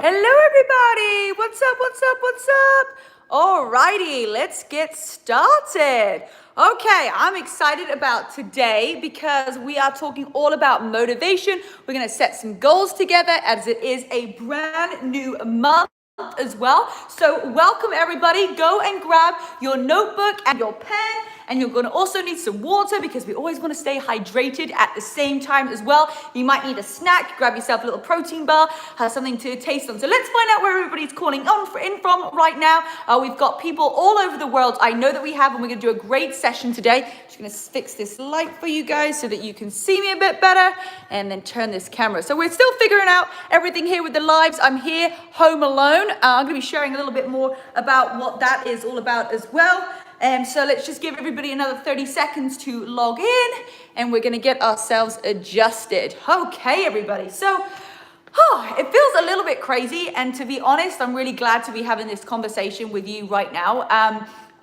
Hello, everybody. What's up? What's up? What's up? Alrighty, let's get started. Okay, I'm excited about today because we are talking all about motivation. We're going to set some goals together as it is a brand new month as well. So welcome everybody. Go and grab your notebook and your pen, and you're going to also need some water because we always want to stay hydrated at the same time as well. You might need a snack. Grab yourself a little protein bar, have something to taste on. So let's find out where everybody's calling in from right now. We've got people all over the world. I know that we have, and we're going to do a great session today. Just going to fix this light for you guys so that you can see me a bit better, and then turn this camera. So we're still figuring out everything here with the lives. I'm here home alone. I'm going to be sharing a little bit more about what that is all about as well. So let's just give everybody another 30 seconds to log in, and we're going to get ourselves adjusted. Okay, everybody. So it feels a little bit crazy, and to be honest, I'm really glad to be having this conversation with you right now.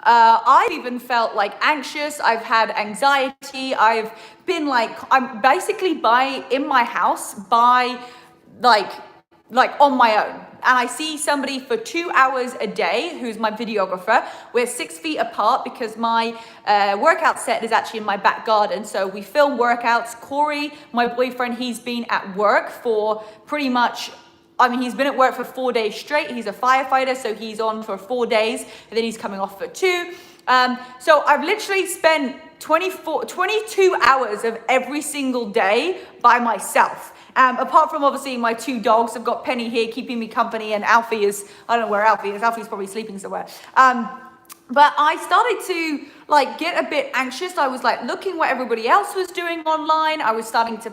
I've even felt like anxious. I've had anxiety. I've been I'm basically in my house on my own. And I see somebody for 2 hours a day who's my videographer. We're 6 feet apart because my workout set is actually in my back garden. So we film workouts. Corey, my boyfriend, he's been at work for pretty much, he's been at work for 4 days straight. He's a firefighter, so he's on for 4 days, and then he's coming off for 2. So I've literally spent 22 hours of every single day by myself. Apart from obviously my 2 dogs. I've got Penny here keeping me company, and Alfie is, I don't know where Alfie is. Alfie's probably sleeping somewhere. But I started to get a bit anxious. I was looking what everybody else was doing online. I was starting to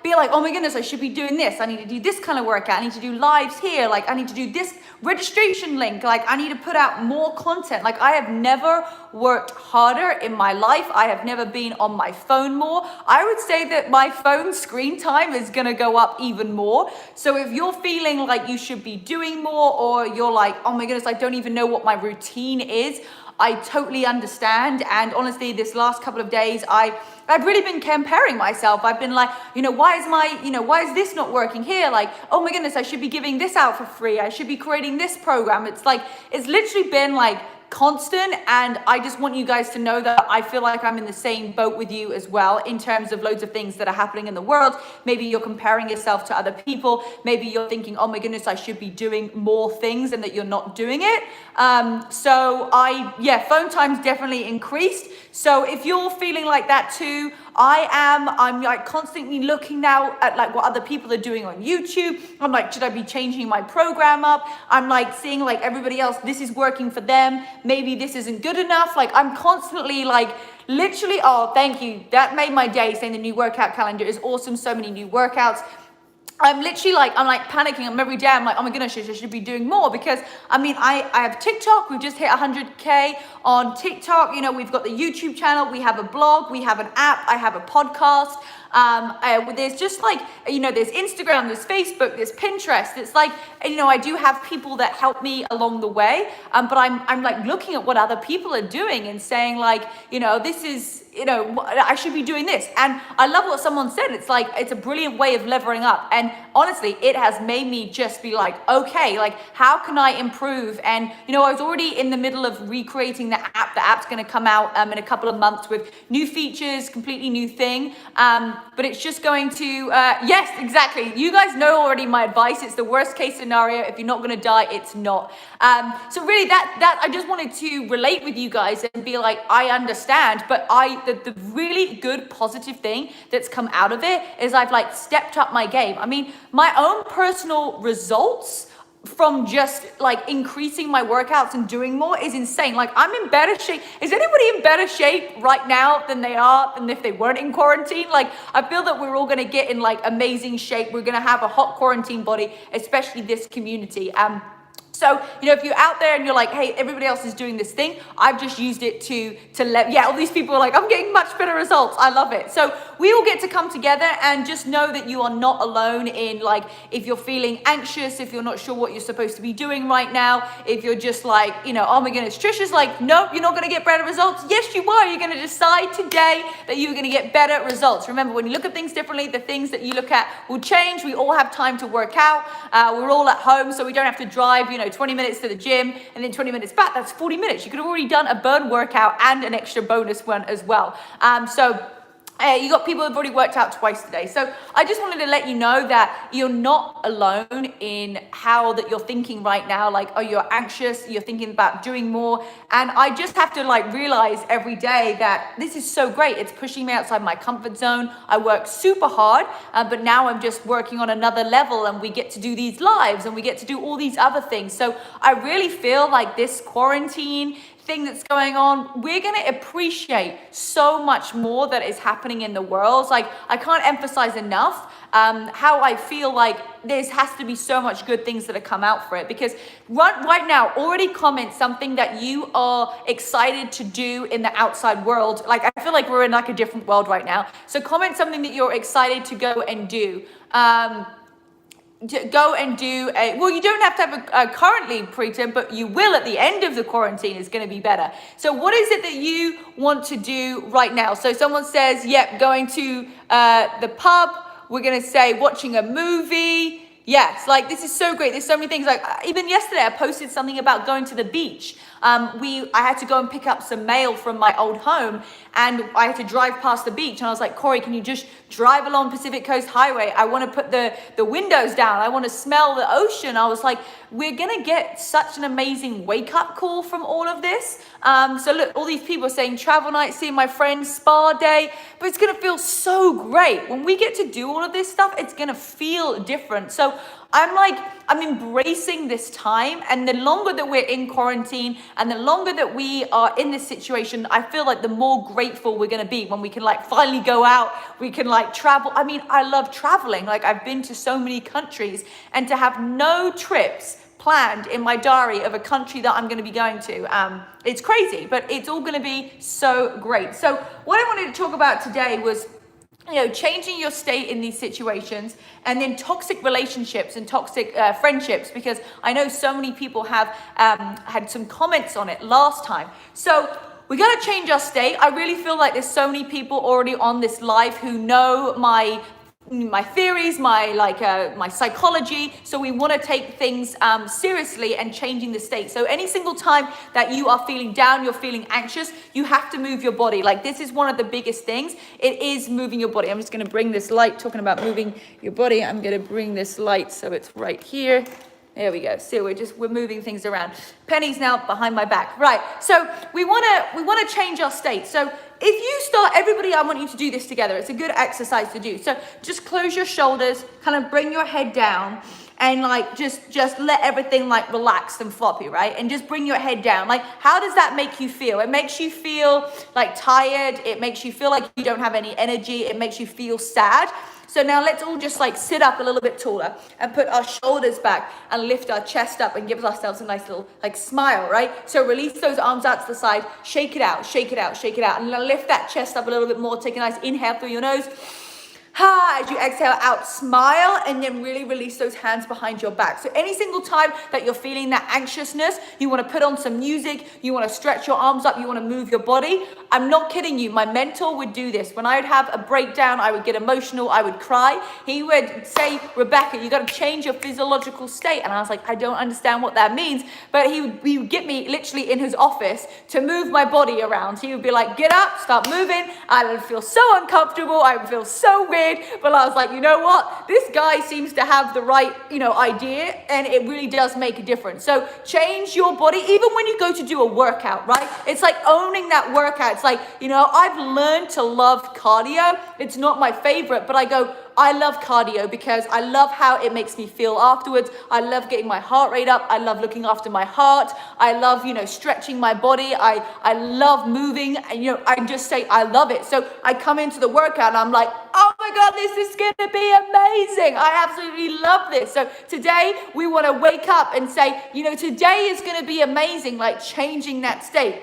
be like, oh my goodness, I should be doing this. I need to do this kind of workout. I need to do lives here. I need to do this registration link. I need to put out more content. I have never worked harder in my life. I have never been on my phone more. I would say that my phone screen time is going to go up even more. So if you're feeling like you should be doing more, or you're like, oh my goodness, I don't even know what my routine is, I totally understand. And honestly, this last couple of days, I've really been comparing myself. I've been like, why is this not working here? Oh my goodness, I should be giving this out for free. I should be creating this program. It's literally been constant, and I just want you guys to know that I feel like I'm in the same boat with you as well in terms of loads of things that are happening in the world. Maybe you're comparing yourself to other people. Maybe you're thinking, oh my goodness, I should be doing more things, and that you're not doing it. Phone time's definitely increased. So if you're feeling like that too, I'm constantly looking now at what other people are doing on YouTube. I'm should I be changing my program up? I'm seeing everybody else, this is working for them. Maybe this isn't good enough. I'm constantly literally, oh, thank you. That made my day, saying the new workout calendar is awesome. So many new workouts. I'm literally panicking. I'm every day. I'm oh my goodness, I should be doing more, because I have TikTok. We've just hit 100K on TikTok. We've got the YouTube channel. We have a blog. We have an app. I have a podcast. There's just there's Instagram, there's Facebook, there's Pinterest. It's I do have people that help me along the way. But I'm looking at what other people are doing and saying this is, I should be doing this. And I love what someone said. It's a brilliant way of leveling up. And honestly, it has made me just be okay, how can I improve? And, I was already in the middle of recreating the app. The app's going to come out in a couple of months with new features, completely new thing. But it's just going to, yes, exactly. You guys know already my advice. It's the worst case scenario. If you're not going to die, it's not. So really that I just wanted to relate with you guys and be I understand, but the really good positive thing that's come out of it is I've stepped up my game. My own personal results from just increasing my workouts and doing more is insane. I'm in better shape. Is anybody in better shape right now than if they weren't in quarantine? I feel that we're all going to get in amazing shape. We're going to have a hot quarantine body, especially this community. So, if you're out there and you're hey, everybody else is doing this thing, I've just used it to all these people are I'm getting much better results. I love it. So we all get to come together and just know that you are not alone in if you're feeling anxious, if you're not sure what you're supposed to be doing right now, if you're just oh my goodness, Trisha's nope, you're not going to get better results. Yes, you are. You're going to decide today that you're going to get better results. Remember, when you look at things differently, the things that you look at will change. We all have time to work out. We're all at home, so we don't have to drive, 20 minutes to the gym and then 20 minutes back. That's 40 minutes. You could have already done a burn workout and an extra bonus one as well. You got people who've already worked out twice today. So I just wanted to let you know that you're not alone in how that you're thinking right now. Like, oh, you're anxious, you're thinking about doing more. And I just have to realize every day that this is so great. It's pushing me outside my comfort zone. I work super hard, but now I'm just working on another level, and we get to do these lives and we get to do all these other things. So I really feel like this quarantine thing that's going on, we're going to appreciate so much more that is happening in the world. Like, I can't emphasize enough how I feel like there has to be so much good things that have come out for it, because right now, already comment something that you are excited to do in the outside world. Like, I feel like we're in a different world right now. So comment something that you're excited to go and do. You don't have to have a currently preterm, but you will at the end of the quarantine. Is going to be better. So what is it that you want to do right now? So someone says, yep, going to the pub. We're going to say watching a movie. Yes, this is so great. There's so many things. Even yesterday, I posted something about going to the beach. I had to go and pick up some mail from my old home, and I had to drive past the beach. And I was like, Corey, can you just drive along Pacific Coast Highway? I want to put the windows down. I want to smell the ocean. I was like, we're going to get such an amazing wake-up call from all of this. So look, all these people are saying travel night, seeing my friends, spa day, but it's going to feel so great. When we get to do all of this stuff, it's going to feel different. So I'm embracing this time, and the longer that we're in quarantine and the longer that we are in this situation, I feel like the more grateful we're going to be when we can finally go out, we can travel. I love traveling. I've been to so many countries, and to have no trips planned in my diary of a country that I'm going to be going to, it's crazy, but it's all going to be so great. So what I wanted to talk about today was changing your state in these situations, and then toxic relationships and toxic friendships, because I know so many people have had some comments on it last time. So we got to change our state. I really feel like there's so many people already on this live who know my theories, my psychology. So we want to take things seriously and changing the state. So any single time that you are feeling down, you're feeling anxious, you have to move your body. This is one of the biggest things. It is moving your body. I'm just going to bring this light, talking about moving your body. I'm going to bring this light so it's right here. There we go. See, we're moving things around. Penny's now behind my back. Right. So we want to change our state. So if you start, everybody, I want you to do this together. It's a good exercise to do. So just close your shoulders, kind of bring your head down, and just let everything relaxed and floppy, right? And just bring your head down. How does that make you feel? It makes you feel tired. It makes you feel like you don't have any energy. It makes you feel sad. So now let's all just sit up a little bit taller and put our shoulders back and lift our chest up and give ourselves a nice little smile, right? So release those arms out to the side, shake it out, shake it out, shake it out. And now lift that chest up a little bit more. Take a nice inhale through your nose. As you exhale out, smile, and then really release those hands behind your back. So any single time that you're feeling that anxiousness, you want to put on some music, you want to stretch your arms up, you want to move your body. I'm not kidding you. My mentor would do this. When I would have a breakdown, I would get emotional, I would cry. He would say, Rebecca, you got to change your physiological state. And I was like, I don't understand what that means. But he would get me literally in his office to move my body around. He would be like, get up, start moving. I would feel so uncomfortable. I would feel so weird. But I was like, you know what? This guy seems to have the right, idea, and it really does make a difference. So change your body, even when you go to do a workout, right? It's owning that workout. It's I've learned to love cardio. It's not my favorite, but I love cardio because I love how it makes me feel afterwards. I love getting my heart rate up. I love looking after my heart. I love, stretching my body. I love moving. And, I just say I love it. So I come into the workout and I'm like, oh my God, this is going to be amazing. I absolutely love this. So today we want to wake up and say, today is going to be amazing, changing that state.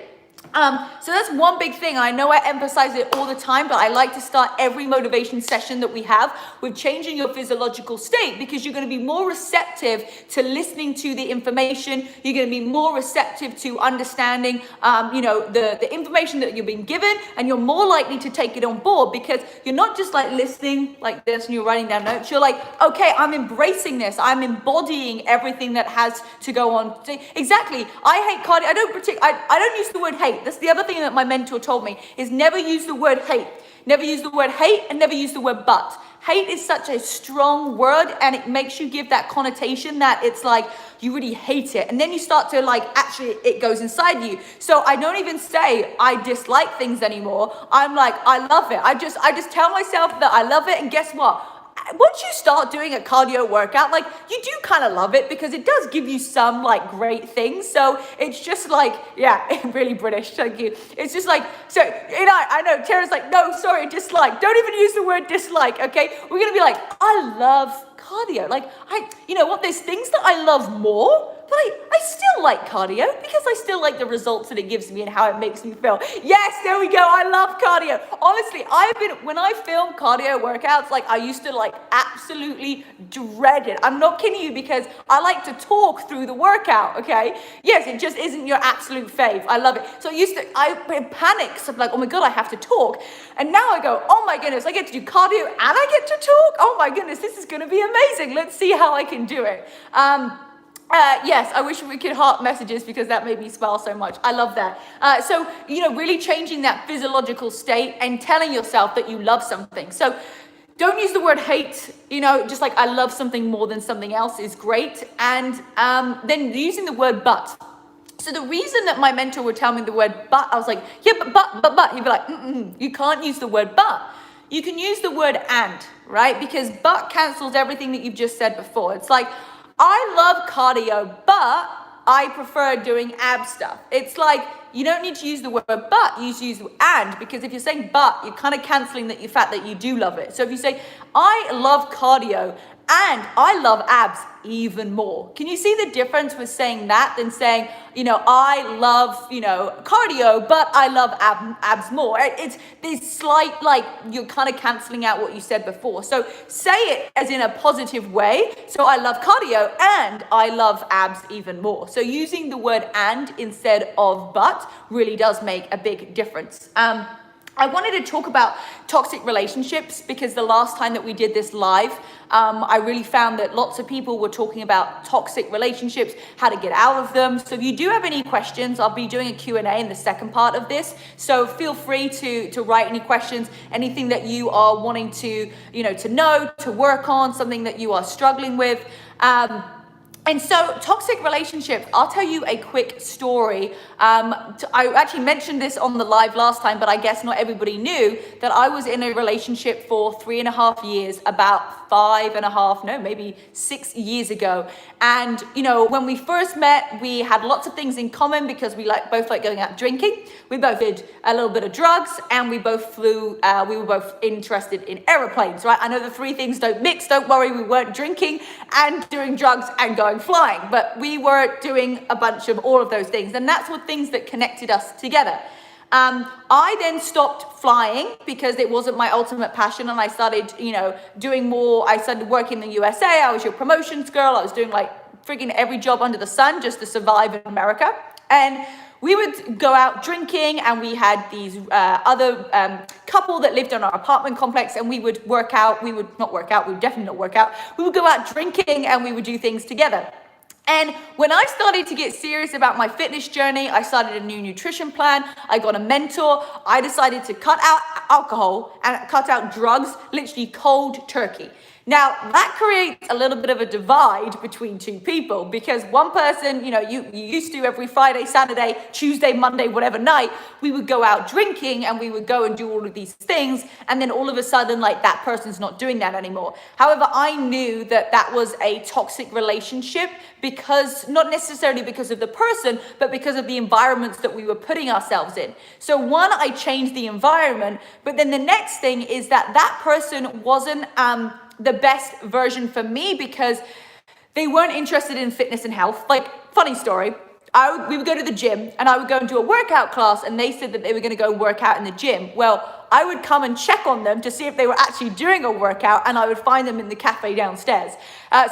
So that's one big thing. I know I emphasize it all the time, but I like to start every motivation session that we have with changing your physiological state, because you're going to be more receptive to listening to the information. You're going to be more receptive to understanding, the information that you're being given, and you're more likely to take it on board, because you're not just like listening like this and you're writing down notes. You're like, okay, I'm embracing this. I'm embodying everything that has to go on. Exactly. I hate cardio. I don't use the word hate. That's the other thing that my mentor told me, is never use the word hate. Never use the word hate, and never use the word but. Hate is such a strong word, and it makes you give that connotation that it's like you really hate it. And then you start to actually it goes inside you. So I don't even say I dislike things anymore. I'm like, I love it. I just tell myself that I love it. And guess what? Once you start doing a cardio workout, you do kind of love it, because it does give you some great things. So it's just really British, thank you. It's just so, I know Tara's no, sorry, dislike. Don't even use the word dislike, okay? We're going to be I love cardio. There's things that I love more, but I still like cardio, because I still like the results that it gives me and how it makes me feel. Yes, there we go. I love cardio. Honestly, when I film cardio workouts, I used to absolutely dread it. I'm not kidding you, because I like to talk through the workout, okay? Yes, it just isn't your absolute fave. I love it. So I panics of oh my God, I have to talk. And now I go, oh my goodness, I get to do cardio and I get to talk. Oh my goodness, this is going to be amazing. Let's see how I can do it. Yes, I wish we could heart messages, because that made me smile so much. I love that. So, really changing that physiological state and telling yourself that you love something. So don't use the word hate, just I love something more than something else is great. And then using the word but. So the reason that my mentor would tell me the word but, I was like, yeah, but. He'd be like, you can't use the word but. You can use the word and, right? Because but cancels everything that you've just said before. It's I love cardio, but I prefer doing ab stuff. It's you don't need to use the word but, you use and, because if you're saying but, you're kind of canceling the fact that you do love it. So if you say, I love cardio and I love abs even more. Can you see the difference with saying that than saying, I love, cardio, but I love abs more? It's this slight, you're kind of canceling out what you said before. So say it as in a positive way. So I love cardio and I love abs even more. So using the word and instead of but really does make a big difference. I wanted to talk about toxic relationships, because the last time that we did this live, I really found that lots of people were talking about toxic relationships, how to get out of them. So if you do have any questions, I'll be doing a Q&A in the second part of this. So feel free to write any questions, anything that you are wanting to know, to work on, something that you are struggling with. And so toxic relationships, I'll tell you a quick story. I actually mentioned this on the live last time, but I guess not everybody knew that I was in a relationship for 3.5 years, about 6 years ago. And, when we first met, we had lots of things in common, because we both like going out drinking. We both did a little bit of drugs, and we both flew, we were both interested in airplanes, right? I know the three things don't mix. Don't worry, we weren't drinking and doing drugs and going flying, but we were doing a bunch of all of those things. And that's what things that connected us together. I then stopped flying because it wasn't my ultimate passion, and I started, doing more. I started working in the USA. I was your promotions girl. I was doing freaking every job under the sun just to survive in America. And we would go out drinking, and we had these other couple that lived on our apartment complex, and we would work out. We would definitely not work out. We would go out drinking, and we would do things together. And when I started to get serious about my fitness journey, I started a new nutrition plan. I got a mentor. I decided to cut out alcohol and cut out drugs, literally cold turkey. Now, that creates a little bit of a divide between two people, because one person, you used to every Friday, Saturday, Tuesday, Monday, whatever night, we would go out drinking and we would go and do all of these things. And then all of a sudden, that person's not doing that anymore. However, I knew that that was a toxic relationship, because not necessarily because of the person, but because of the environments that we were putting ourselves in. So one, I changed the environment, but then the next thing is that person wasn't, the best version for me, because they weren't interested in fitness and health. Funny story. we would go to the gym and I would go and do a workout class, and they said that they were going to go work out in the gym. Well, I would come and check on them to see if they were actually doing a workout, and I would find them in the cafe downstairs.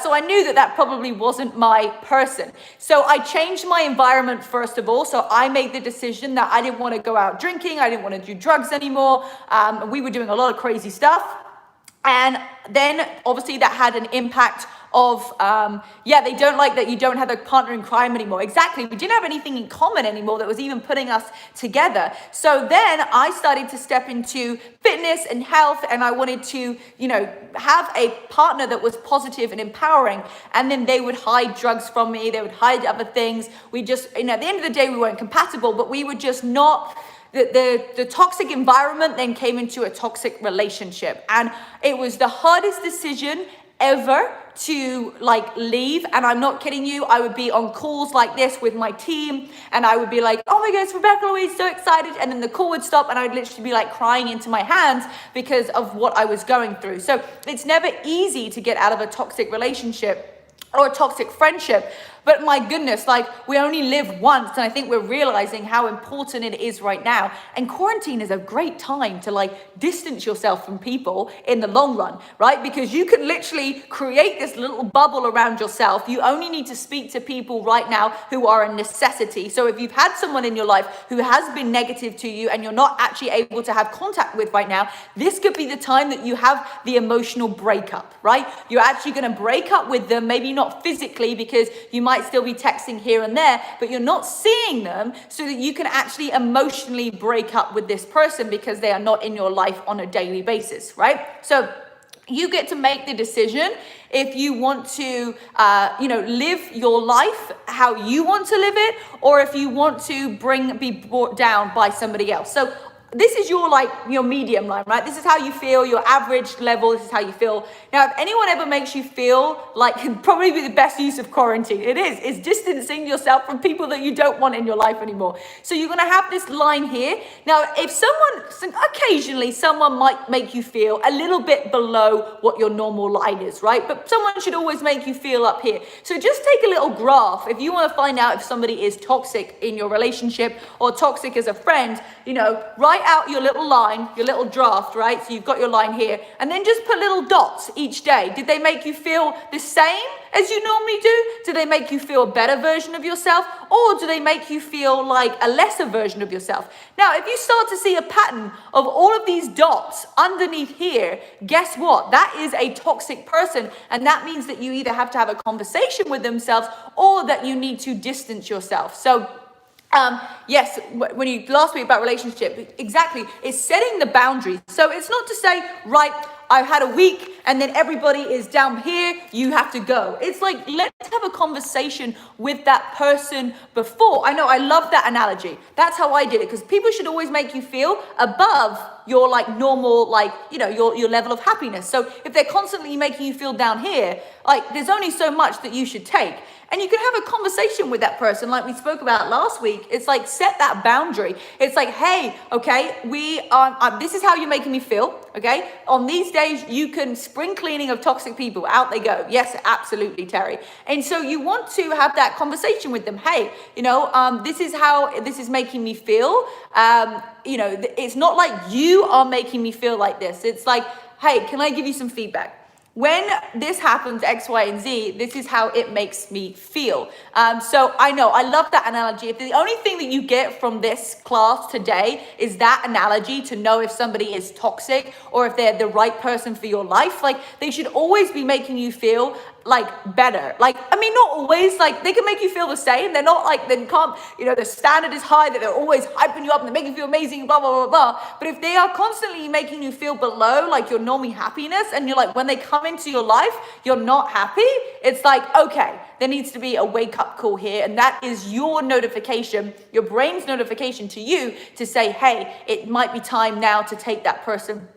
So I knew that that probably wasn't my person. So I changed my environment first of all. So I made the decision that I didn't want to go out drinking. I didn't want to do drugs anymore. We were doing a lot of crazy stuff. And then obviously that had an impact of, they don't like that you don't have a partner in crime anymore. Exactly. We didn't have anything in common anymore that was even putting us together. So then I started to step into fitness and health, and I wanted to, have a partner that was positive and empowering. And then they would hide drugs from me. They would hide other things. We just, at the end of the day, we weren't compatible, but we were just not. The toxic environment then came into a toxic relationship, and it was the hardest decision ever to leave. And I'm not kidding you, I would be on calls like this with my team, and I would be like, oh my goodness, Rebecca Louise, so excited, and then the call would stop and I would literally be crying into my hands because of what I was going through. So it's never easy to get out of a toxic relationship or a toxic friendship. But my goodness, we only live once, and I think we're realizing how important it is right now. And quarantine is a great time to distance yourself from people in the long run, right? Because you can literally create this little bubble around yourself. You only need to speak to people right now who are a necessity. So if you've had someone in your life who has been negative to you and you're not actually able to have contact with right now, this could be the time that you have the emotional breakup, right? You're actually going to break up with them, maybe not physically, because you might still be texting here and there, but you're not seeing them, so that you can actually emotionally break up with this person because they are not in your life on a daily basis, right? So you get to make the decision if you want to, live your life how you want to live it, or if you want to be brought down by somebody else. So this is your medium line, right? This is how you feel, your average level. This is how you feel. Now, if anyone ever makes you feel probably be the best use of quarantine, it's distancing yourself from people that you don't want in your life anymore. So you're going to have this line here. Now, occasionally someone might make you feel a little bit below what your normal line is, right? But someone should always make you feel up here. So just take a little graph. If you want to find out if somebody is toxic in your relationship or toxic as a friend, write out your little line, your little draft, right? So you've got your line here, and then just put little dots each day. Did they make you feel the same as you normally do? Do they make you feel a better version of yourself, or do they make you feel like a lesser version of yourself? Now, if you start to see a pattern of all of these dots underneath here, guess what? That is a toxic person, and that means that you either have to have a conversation with themselves or that you need to distance yourself. So yes, when you last week about relationship, exactly, it's setting the boundaries. So it's not to say, right, I've had a week and then everybody is down here, you have to go. It's let's have a conversation with that person before. I know, I love that analogy. That's how I did it, because people should always make you feel above your normal, your level of happiness. So if they're constantly making you feel down here, there's only so much that you should take. And you can have a conversation with that person like we spoke about last week. It's set that boundary. It's hey, okay, this is how you're making me feel, okay? On these days, you can spring cleaning of toxic people. Out they go. Yes, absolutely, Terry. And so you want to have that conversation with them. Hey, this is how this is making me feel. It's not like you are making me feel like this. It's hey, can I give you some feedback? When this happens, X, Y, and Z, this is how it makes me feel. So I know, I love that analogy. If the only thing that you get from this class today is that analogy to know if somebody is toxic or if they're the right person for your life, they should always be making you feel better. Not always, they can make you feel the same. They're not they can't, the standard is high, that they're always hyping you up and they make you feel amazing, blah, blah, blah, blah. But if they are constantly making you feel below, your normal happiness, and you're when they come into your life, you're not happy, it's okay, there needs to be a wake-up call here, and that is your notification, your brain's notification to you to say, hey, it might be time now to take that person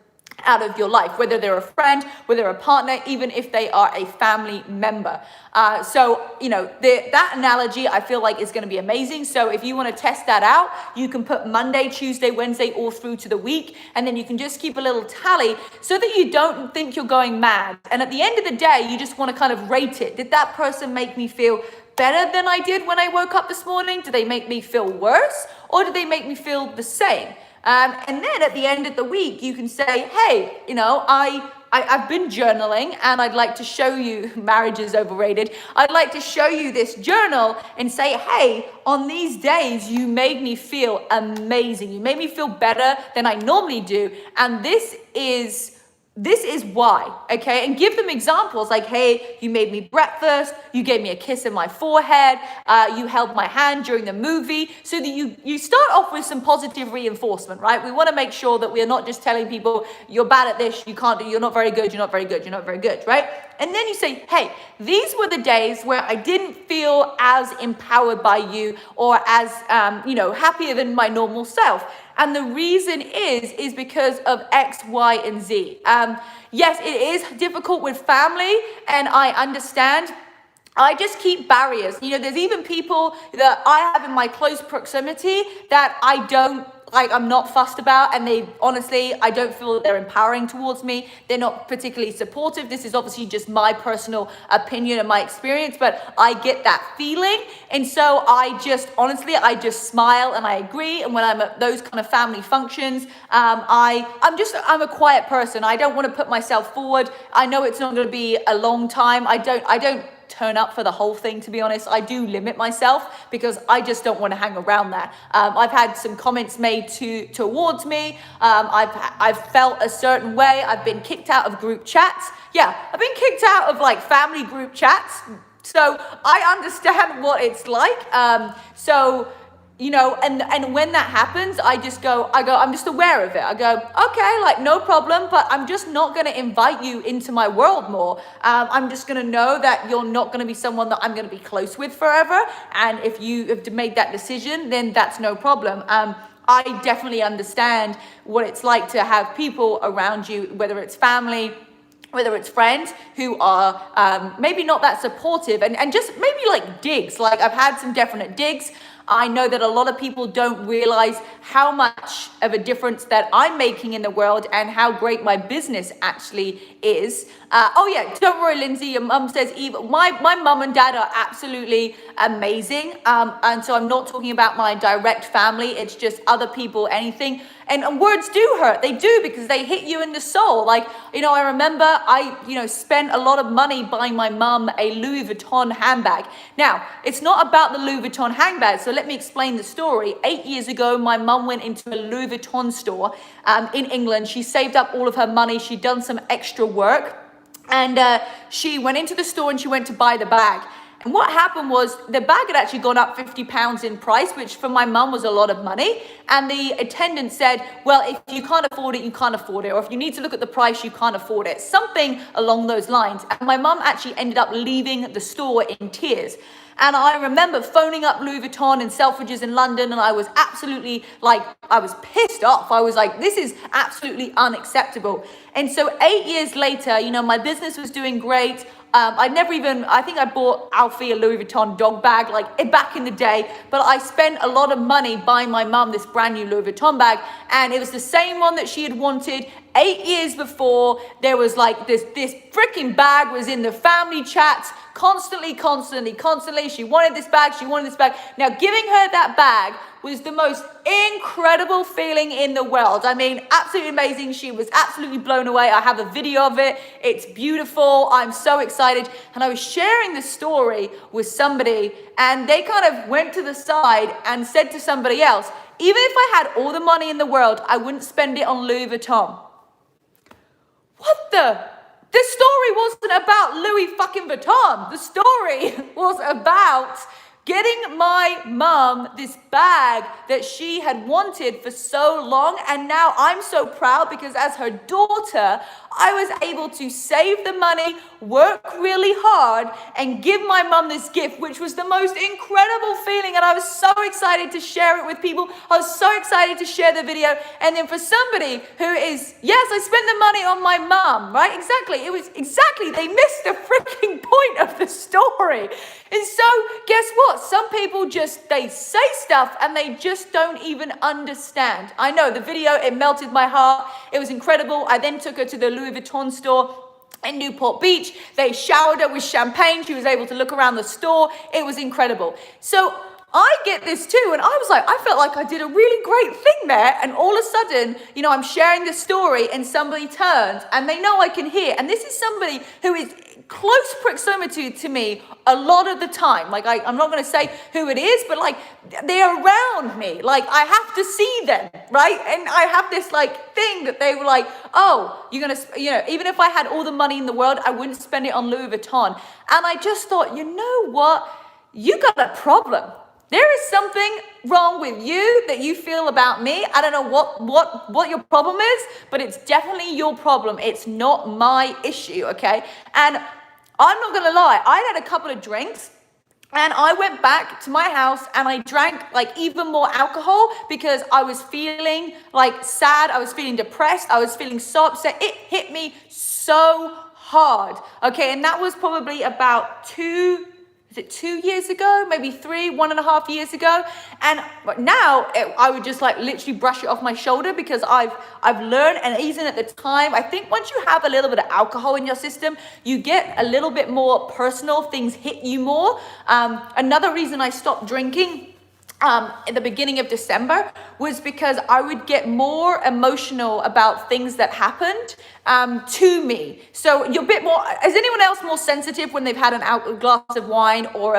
out of your life, whether they're a friend, whether they're a partner, even if they are a family member. That analogy I feel is going to be amazing. So if you want to test that out, you can put Monday, Tuesday, Wednesday, all through to the week, and then you can just keep a little tally so that you don't think you're going mad. And at the end of the day, you just want to kind of rate it. Did that person make me feel better than I did when I woke up this morning? Do they make me feel worse? Or do they make me feel the same? And then at the end of the week, you can say, hey, I've been journaling and I'd like to show you, marriage is overrated. I'd like to show you this journal and say, hey, on these days, you made me feel amazing. You made me feel better than I normally do. And this is why, okay? And give them examples like, hey, you made me breakfast, you gave me a kiss in my forehead, you held my hand during the movie, so that you start off with some positive reinforcement, right? We want to make sure that we are not just telling people, you're bad at this, you can't do, you're not very good, you're not very good, you're not very good, right? And then you say, hey, these were the days where I didn't feel as empowered by you or as, happier than my normal self. And the reason is because of X, Y, and Z. Yes, it is difficult with family, and I understand. I just keep barriers. There's even people that I have in my close proximity that I'm not fussed about, and I don't feel that they're empowering towards me. They're not particularly supportive. This is obviously just my personal opinion and my experience, but I get that feeling. And so I just smile and I agree. And when I'm at those kind of family functions, I'm a quiet person. I don't want to put myself forward. I know it's not going to be a long time. I don't turn up for the whole thing, to be honest. I do limit myself because I just don't want to hang around that. I've had some comments made towards me. I've felt a certain way. I've been kicked out of group chats. Yeah, I've been kicked out of like family group chats. So I understand what it's like. And when that happens, I'm just aware of it. I go, okay, like no problem, but I'm just not going to invite you into my world more. I'm just going to know that you're not going to be someone that I'm going to be close with forever. And if you have made that decision, then that's no problem. I definitely understand what it's like to have people around you, whether it's family, whether it's friends who are maybe not that supportive and just maybe like digs. Like I've had some definite digs. I know that a lot of people don't realize how much of a difference that I'm making in the world and how great my business actually is. Don't worry, Lindsay. Your mum says, Eva, my mum and dad are absolutely amazing. And so I'm not talking about my direct family. It's just other people, anything. And words do hurt. They do, because they hit you in the soul. Like, I remember I spent a lot of money buying my mum a Louis Vuitton handbag. Now, it's not about the Louis Vuitton handbag. So let me explain the story. 8 years ago, my mum went into a Louis Vuitton store in England. She saved up all of her money. She'd done some extra work. And she went into the store and she went to buy the bag. And what happened was the bag had actually gone up £50 in price, which for my mum was a lot of money. And the attendant said, well, if you can't afford it, you can't afford it. Or if you need to look at the price, you can't afford it. Something along those lines. And my mum actually ended up leaving the store in tears. And I remember phoning up Louis Vuitton and Selfridges in London, and I was absolutely I was pissed off. I was like, this is absolutely unacceptable. And so 8 years later, my business was doing great. I think I bought Alfie a Louis Vuitton dog bag back in the day, but I spent a lot of money buying my mum this brand new Louis Vuitton bag, and it was the same one that she had wanted 8 years before. There was this freaking bag was in the family chats constantly. She wanted this bag. Now, giving her that bag was the most incredible feeling in the world. I mean, absolutely amazing. She was absolutely blown away. I have a video of it. It's beautiful. I'm so excited. And I was sharing the story with somebody, and they kind of went to the side and said to somebody else, even if I had all the money in the world, I wouldn't spend it on Louis Vuitton. What the? This story wasn't about Louis fucking Vuitton. The story was about getting my mum this bag that she had wanted for so long. And now I'm so proud because as her daughter, I was able to save the money, work really hard, and give my mum this gift, which was the most incredible feeling. And I was so excited to share it with people. I was so excited to share the video. And then for somebody who is, yes, I spent the money on my mum, right? Exactly. They missed the freaking point of the story. And so guess what? Some people they say stuff and they just don't even understand. I know the video, it melted my heart. It was incredible. I then took her to the Louis Vuitton store. in Newport Beach. They showered her with champagne. She was able to look around the store. It was incredible. So I get this too, and I was like, I felt like I did a really great thing there, and all of a sudden, I'm sharing this story, and somebody turns, and they know I can hear, and this is somebody who is close proximity to me a lot of the time. Like, I'm not going to say who it is, but like, they're around me. Like, I have to see them, right? And I have this like thing that they were like, oh, you're going to, even if I had all the money in the world, I wouldn't spend it on Louis Vuitton. And I just thought, you know what? You got a problem. There is something wrong with you that you feel about me. I don't know what your problem is, but it's definitely your problem. It's not my issue, okay? And I'm not gonna lie, I had a couple of drinks and I went back to my house and I drank like even more alcohol because I was feeling like sad, I was feeling depressed, I was feeling so upset. It hit me so hard, okay? And that was probably about 2 years ago, maybe 1.5 years ago. And now I would just like literally brush it off my shoulder because I've learned, and even at the time, I think once you have a little bit of alcohol in your system, you get a little bit more personal, things hit you more. Another reason I stopped drinking in the beginning of December was because I would get more emotional about things that happened to me. So you're a bit more, is anyone else more sensitive when they've had a glass of wine or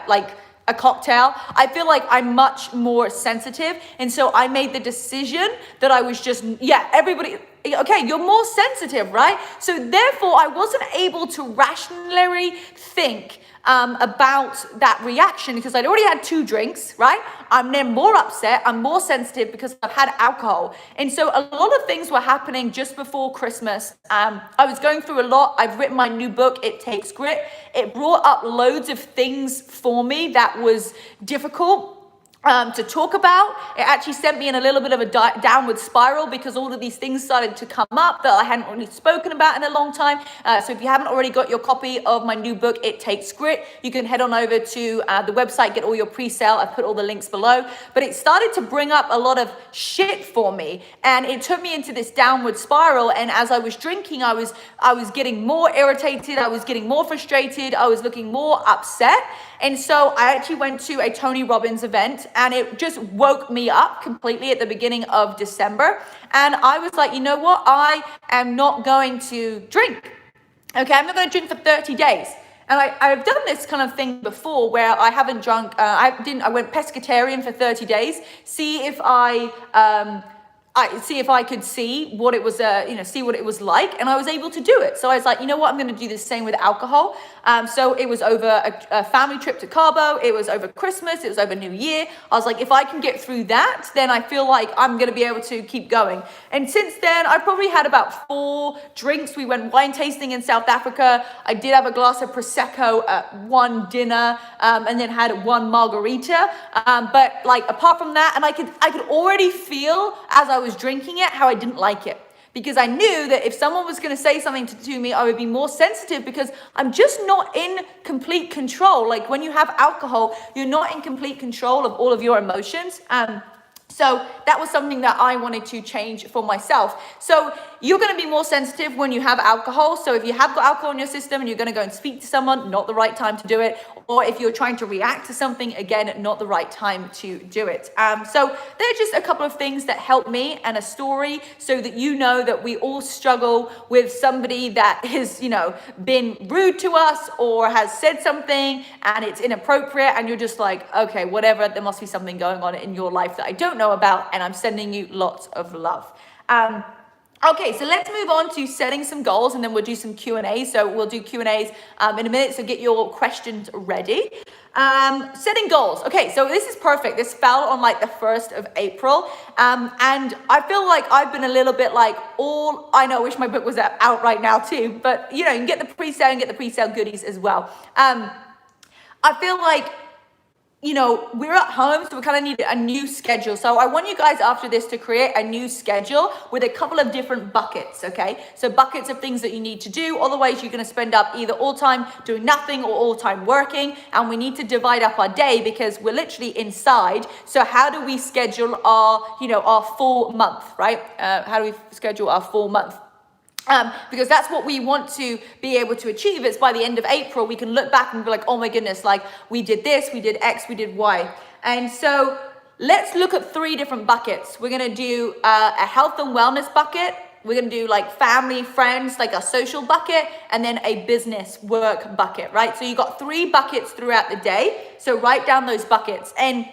like a cocktail? I feel like I'm much more sensitive. And so I made the decision that I was just, everybody, okay, you're more sensitive, right? So therefore I wasn't able to rationally think about that reaction because I'd already had 2 drinks, right? I'm then more upset, I'm more sensitive because I've had alcohol. And so a lot of things were happening just before Christmas. I was going through a lot. I've written my new book, It Takes Grit. It brought up loads of things for me that was difficult to talk about. It actually sent me in a little bit of a downward spiral because all of these things started to come up that I hadn't really spoken about in a long time. So if you haven't already got your copy of my new book, It Takes Grit, you can head on over to the website, get all your pre-sale. I've put all the links below. But it started to bring up a lot of shit for me, and it took me into this downward spiral. And as I was drinking, I was getting more irritated, I was getting more frustrated, I was looking more upset. And so I actually went to a Tony Robbins event, and it just woke me up completely at the beginning of December. And I was like, you know what? I am not going to drink. Okay, I'm not going to drink for 30 days. And I've done this kind of thing before where I haven't drunk. I went pescatarian for 30 days, see if I could see what it was, see what it was like, and I was able to do it. So I was like, you know what, I'm going to do the same with alcohol. So it was over a family trip to Cabo. It was over Christmas. It was over New Year. I was like, if I can get through that, then I feel like I'm going to be able to keep going. And since then, I probably had about 4 drinks. We went wine tasting in South Africa. I did have a glass of Prosecco at one dinner, and then had 1 margarita. But like apart from that, and I could already feel as I was drinking it how I didn't like it, because I knew that if someone was going to say something to me, I would be more sensitive because I'm just not in complete control. Like when you have alcohol, you're not in complete control of all of your emotions. So that was something that I wanted to change for myself. So you're going to be more sensitive when you have alcohol. So if you have got alcohol in your system and you're going to go and speak to someone, not the right time to do it. Or if you're trying to react to something, again, not the right time to do it. So there are just a couple of things that helped me, and a story so that you know that we all struggle with somebody that has, been rude to us or has said something and it's inappropriate, and you're just like, okay, whatever, there must be something going on in your life that I don't know about, and I'm sending you lots of love. Okay, so let's move on to setting some goals, and then we'll do some Q&A. So we'll do Q&As in a minute, so get your questions ready. Setting goals. Okay, so this is perfect. This fell on like the 1st of April. And I feel like I've been a little bit like I wish my book was out right now too, but you can get the pre-sale and get the pre-sale goodies as well. I feel like, we're at home, so we kind of need a new schedule. So I want you guys after this to create a new schedule with a couple of different buckets, okay? So buckets of things that you need to do. Otherwise, you're going to spend up either all time doing nothing or all time working. And we need to divide up our day because we're literally inside. So how do we schedule our full month, right? How do we schedule our full month? Because that's what we want to be able to achieve. It's by the end of April, we can look back and be like, oh my goodness, like we did this, we did X, we did Y. And so let's look at 3 different buckets. We're gonna do a health and wellness bucket. We're gonna do like family, friends, like a social bucket, and then a business work bucket, right? So you got 3 buckets throughout the day. So write down those buckets. And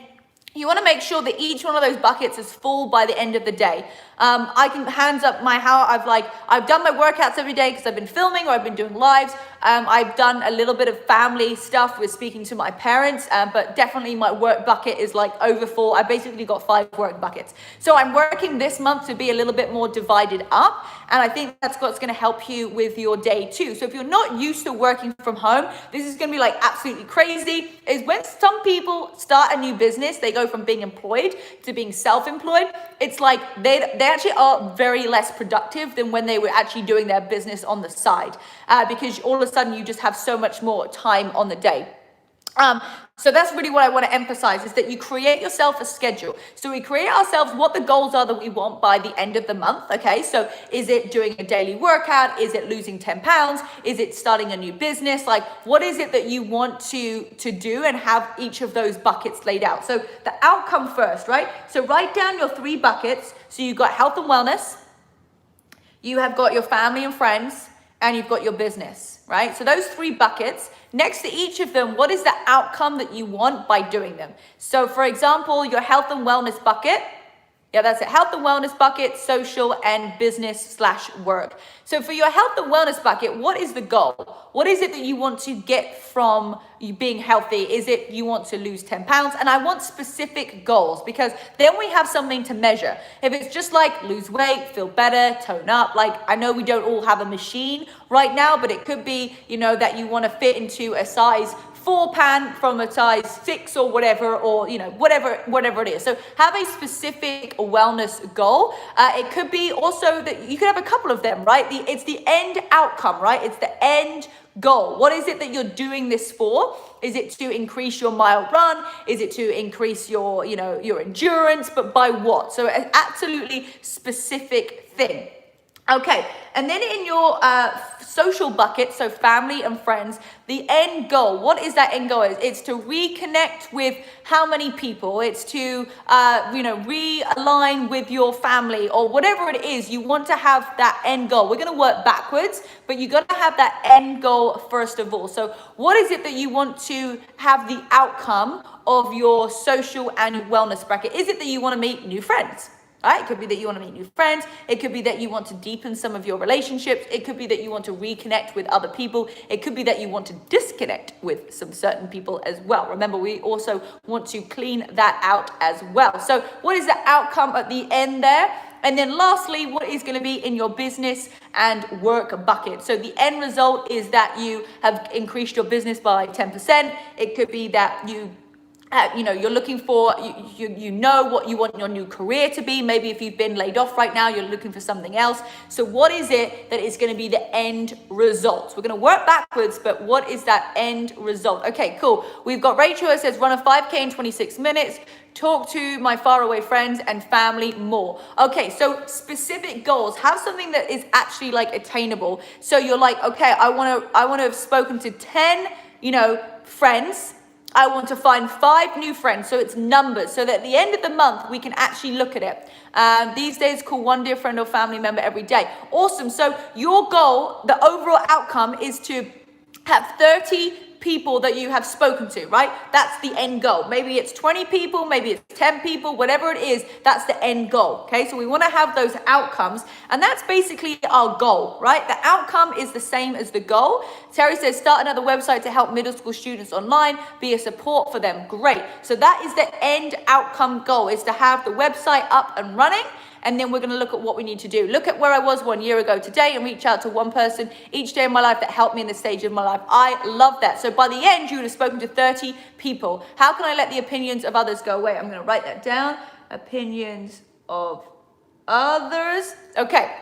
you want to make sure that each one of those buckets is full by the end of the day. I can hands up I've done my workouts every day because I've been filming or I've been doing lives. I've done a little bit of family stuff with speaking to my parents, but definitely my work bucket is like over full. I basically got 5 work buckets. So I'm working this month to be a little bit more divided up. And I think that's what's going to help you with your day too. So if you're not used to working from home, this is going to be like absolutely crazy. Is when some people start a new business, they go from being employed to being self-employed. It's like they actually are very less productive than when they were actually doing their business on the side, because all of a sudden you just have so much more time on the day. So that's really what I want to emphasize, is that you create yourself a schedule. So we create ourselves what the goals are that we want by the end of the month. Okay, so is it doing a daily workout? Is it losing 10 pounds? Is it starting a new business? Like, what is it that you want to do, and have each of those buckets laid out? So the outcome first, right? So write down your 3 buckets. So you've got health and wellness, you have got your family and friends, and you've got your business, right? So those 3 buckets, next to each of them, what is the outcome that you want by doing them? So for example, your health and wellness bucket, yeah, that's it. Health and wellness bucket, social and business/work. So for your health and wellness bucket, what is the goal? What is it that you want to get from you being healthy? Is it you want to lose 10 pounds? And I want specific goals, because then we have something to measure. If it's just like lose weight, feel better, tone up, like I know we don't all have a machine right now, but it could be, that you want to fit into a size 4 pan from a size 6 or whatever, or whatever it is. So have a specific wellness goal. It could be also that you could have a couple of them, right? It's the end outcome, right? It's the end goal. What is it that you're doing this for? Is it to increase your mile run? Is it to increase your endurance? But by what? So an absolutely specific thing. Okay, and then in your social bucket, so family and friends, the end goal, what is that end goal? It's to reconnect with how many people? It's to, realign with your family, or whatever it is. You want to have that end goal. We're going to work backwards, but you got to have that end goal first of all. So what is it that you want to have the outcome of your social and wellness bracket? Is it that you want to meet new friends? Right? It could be that you want to meet new friends. It could be that you want to deepen some of your relationships. It could be that you want to reconnect with other people. It could be that you want to disconnect with some certain people as well. Remember, we also want to clean that out as well. So what is the outcome at the end there? And then lastly, what is going to be in your business and work bucket? So the end result is that you have increased your business by 10%. It could be that you're looking for, you know what you want your new career to be. Maybe if you've been laid off right now, you're looking for something else. So what is it that is going to be the end result? We're going to work backwards, but what is that end result? Okay, cool. We've got Rachel who says, run a 5K in 26 minutes. Talk to my faraway friends and family more. Okay, so specific goals. Have something that is actually like attainable. So you're like, okay, I want to have spoken to 10, friends. I want to find 5 new friends. So it's numbers. So that at the end of the month, we can actually look at it. These days, call one dear friend or family member every day. Awesome. So your goal, the overall outcome, is to have 30 people that you have spoken to, right? That's the end goal. Maybe it's 20 people, maybe it's 10 people, whatever it is, that's the end goal. Okay, so we want to have those outcomes, and that's basically our goal, right? The outcome is the same as the goal. Terry says, start another website to help middle school students online, be a support for them. Great. So that is the end outcome goal, is to have the website up and running. And then we're going to look at what we need to do. Look at where I was 1 year ago today and reach out to one person each day of my life that helped me in this stage of my life. I love that. So by the end, you would have spoken to 30 people. How can I let the opinions of others go away? I'm going to write that down. Opinions of others. Okay.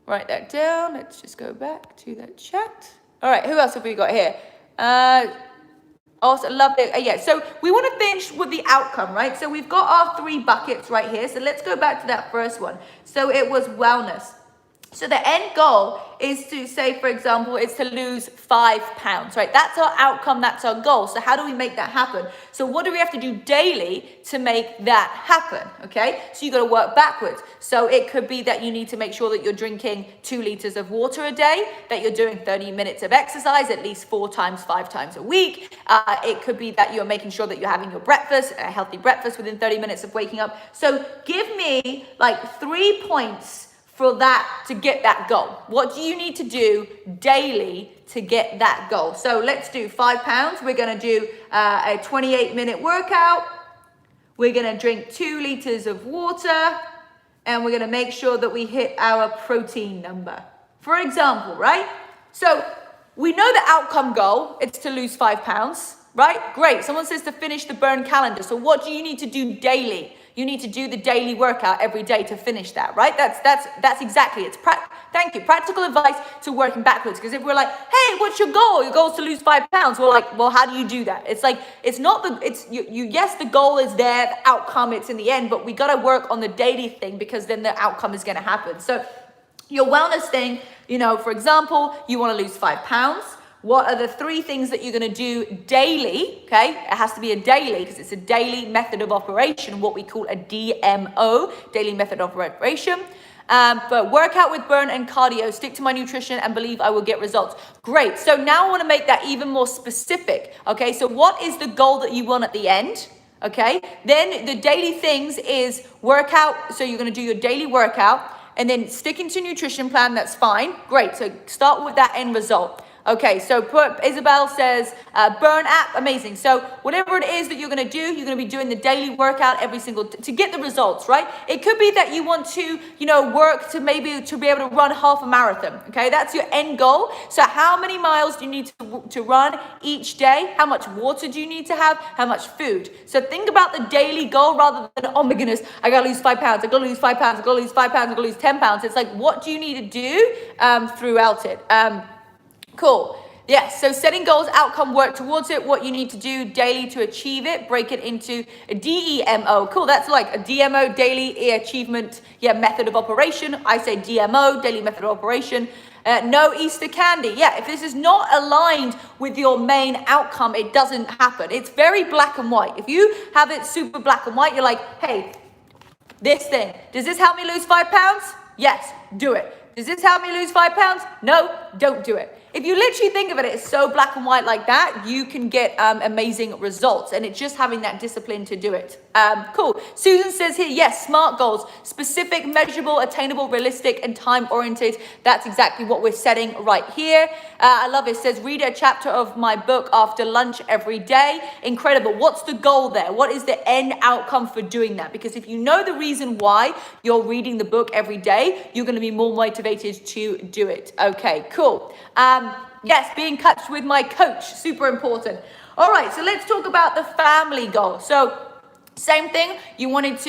Write that down. Let's just go back to that chat. All right. Who else have we got here? Also, love it. Yeah, so we want to finish with the outcome, right? So we've got our 3 buckets right here. So let's go back to that first one. So it was wellness. So the end goal is to say, for example, it's to lose 5 pounds, right? That's our outcome, that's our goal. So how do we make that happen? So what do we have to do daily to make that happen, okay? So you got to work backwards. So it could be that you need to make sure that you're drinking 2 liters of water a day, that you're doing 30 minutes of exercise at least 4 times, 5 times a week. It could be that you're making sure that you're having your breakfast, a healthy breakfast within 30 minutes of waking up. So give me like 3 points for that to get that goal. What do you need to do daily to get that goal? So let's do 5 pounds. We're going to do a 28-minute workout. We're going to drink 2 liters of water, and we're going to make sure that we hit our protein number, for example, right? So we know the outcome goal, it's to lose 5 pounds, right? Great. Someone says to finish the burn calendar. So what do you need to do daily? You need to do the daily workout every day to finish that, right? That's exactly it. Thank you. Practical advice to working backwards. Because if we're like, hey, what's your goal? Your goal is to lose 5 pounds. We're like, well, how do you do that? It's like, it's not the, it's you. Yes, the goal is there, the outcome, it's in the end, but we got to work on the daily thing because then the outcome is going to happen. So your wellness thing, you know, for example, you want to lose 5 pounds. What are the 3 things that you're going to do daily? Okay, it has to be a daily because it's a daily method of operation, what we call a DMO, daily method of operation. But workout with burn and cardio, stick to my nutrition and believe I will get results. Great. So now I want to make that even more specific. Okay, so what is the goal that you want at the end? Okay, then the daily things is workout. So you're going to do your daily workout and then sticking to nutrition plan. That's fine. Great. So start with that end result. Okay, so Isabel says, burn app, amazing. So whatever it is that you're going to do, you're going to be doing the daily workout every single, to get the results, right? It could be that you want to, you know, work to maybe to be able to run half a marathon. Okay, that's your end goal. So how many miles do you need to run each day? How much water do you need to have? How much food? So think about the daily goal rather than, oh my goodness, I got to lose 5 pounds. I got to lose 5 pounds. I got to lose 5 pounds. I got to lose 10 pounds. It's like, what do you need to do throughout it? Cool. Yes, so setting goals, outcome, work towards it, what you need to do daily to achieve it, break it into a DEMO. Cool, that's like a DMO, daily achievement, method of operation. I say DMO, daily method of operation. No Easter candy. Yeah, if this is not aligned with your main outcome, it doesn't happen. It's very black and white. If you have it super black and white, you're like, hey, this thing, does this help me lose 5 pounds? Yes, do it. Does this help me lose 5 pounds? No, don't do it. If you literally think of it, it's so black and white like that, you can get amazing results. And it's just having that discipline to do it. Cool. Susan says here, yes, SMART goals, specific, measurable, attainable, realistic, and time-oriented. That's exactly what we're setting right here. I love it. It says, read a chapter of my book after lunch every day. Incredible. What's the goal there? What is the end outcome for doing that? Because if you know the reason why you're reading the book every day, you're going to be more motivated to do it. Okay, cool. Yes, be in touch with my coach, super important. All right, so let's talk about the family goal. So same thing,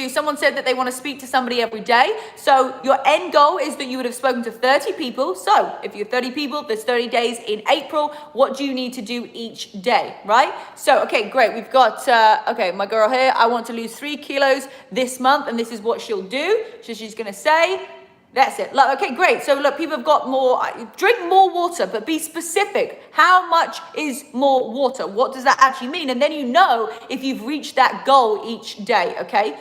someone said that they want to speak to somebody every day. So your end goal is that you would have spoken to 30 people. So if you're 30 people, there's 30 days in April. What do you need to do each day, right? So, okay, great. We've got, my girl here, I want to lose 3 kilos this month. And this is what she'll do. So she's going to say, that's it. Okay, great. So look, people have got more, drink more water, but be specific. How much is more water? What does that actually mean? And then you know if you've reached that goal each day, okay?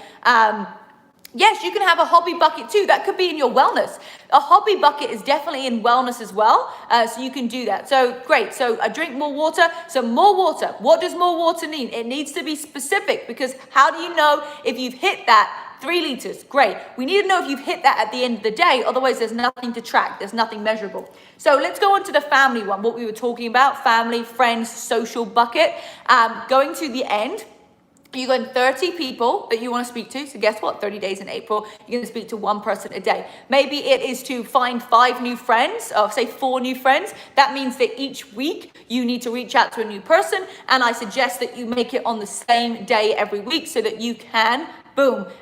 Yes, you can have a hobby bucket too. That could be in your wellness. A hobby bucket is definitely in wellness as well. So you can do that. So great. So I drink more water. So more water. What does more water mean? It needs to be specific because how do you know if you've hit that? 3 liters, great. We need to know if you've hit that at the end of the day, otherwise there's nothing to track, there's nothing measurable. So let's go on to the family one, what we were talking about, family, friends, social bucket. Going to the end, you've got 30 people that you want to speak to. So guess what? 30 days in April, you're going to speak to 1 person a day. Maybe it is to find 5 new friends, or say 4 new friends. That means that each week you need to reach out to a new person. And I suggest that you make it on the same day every week so that you can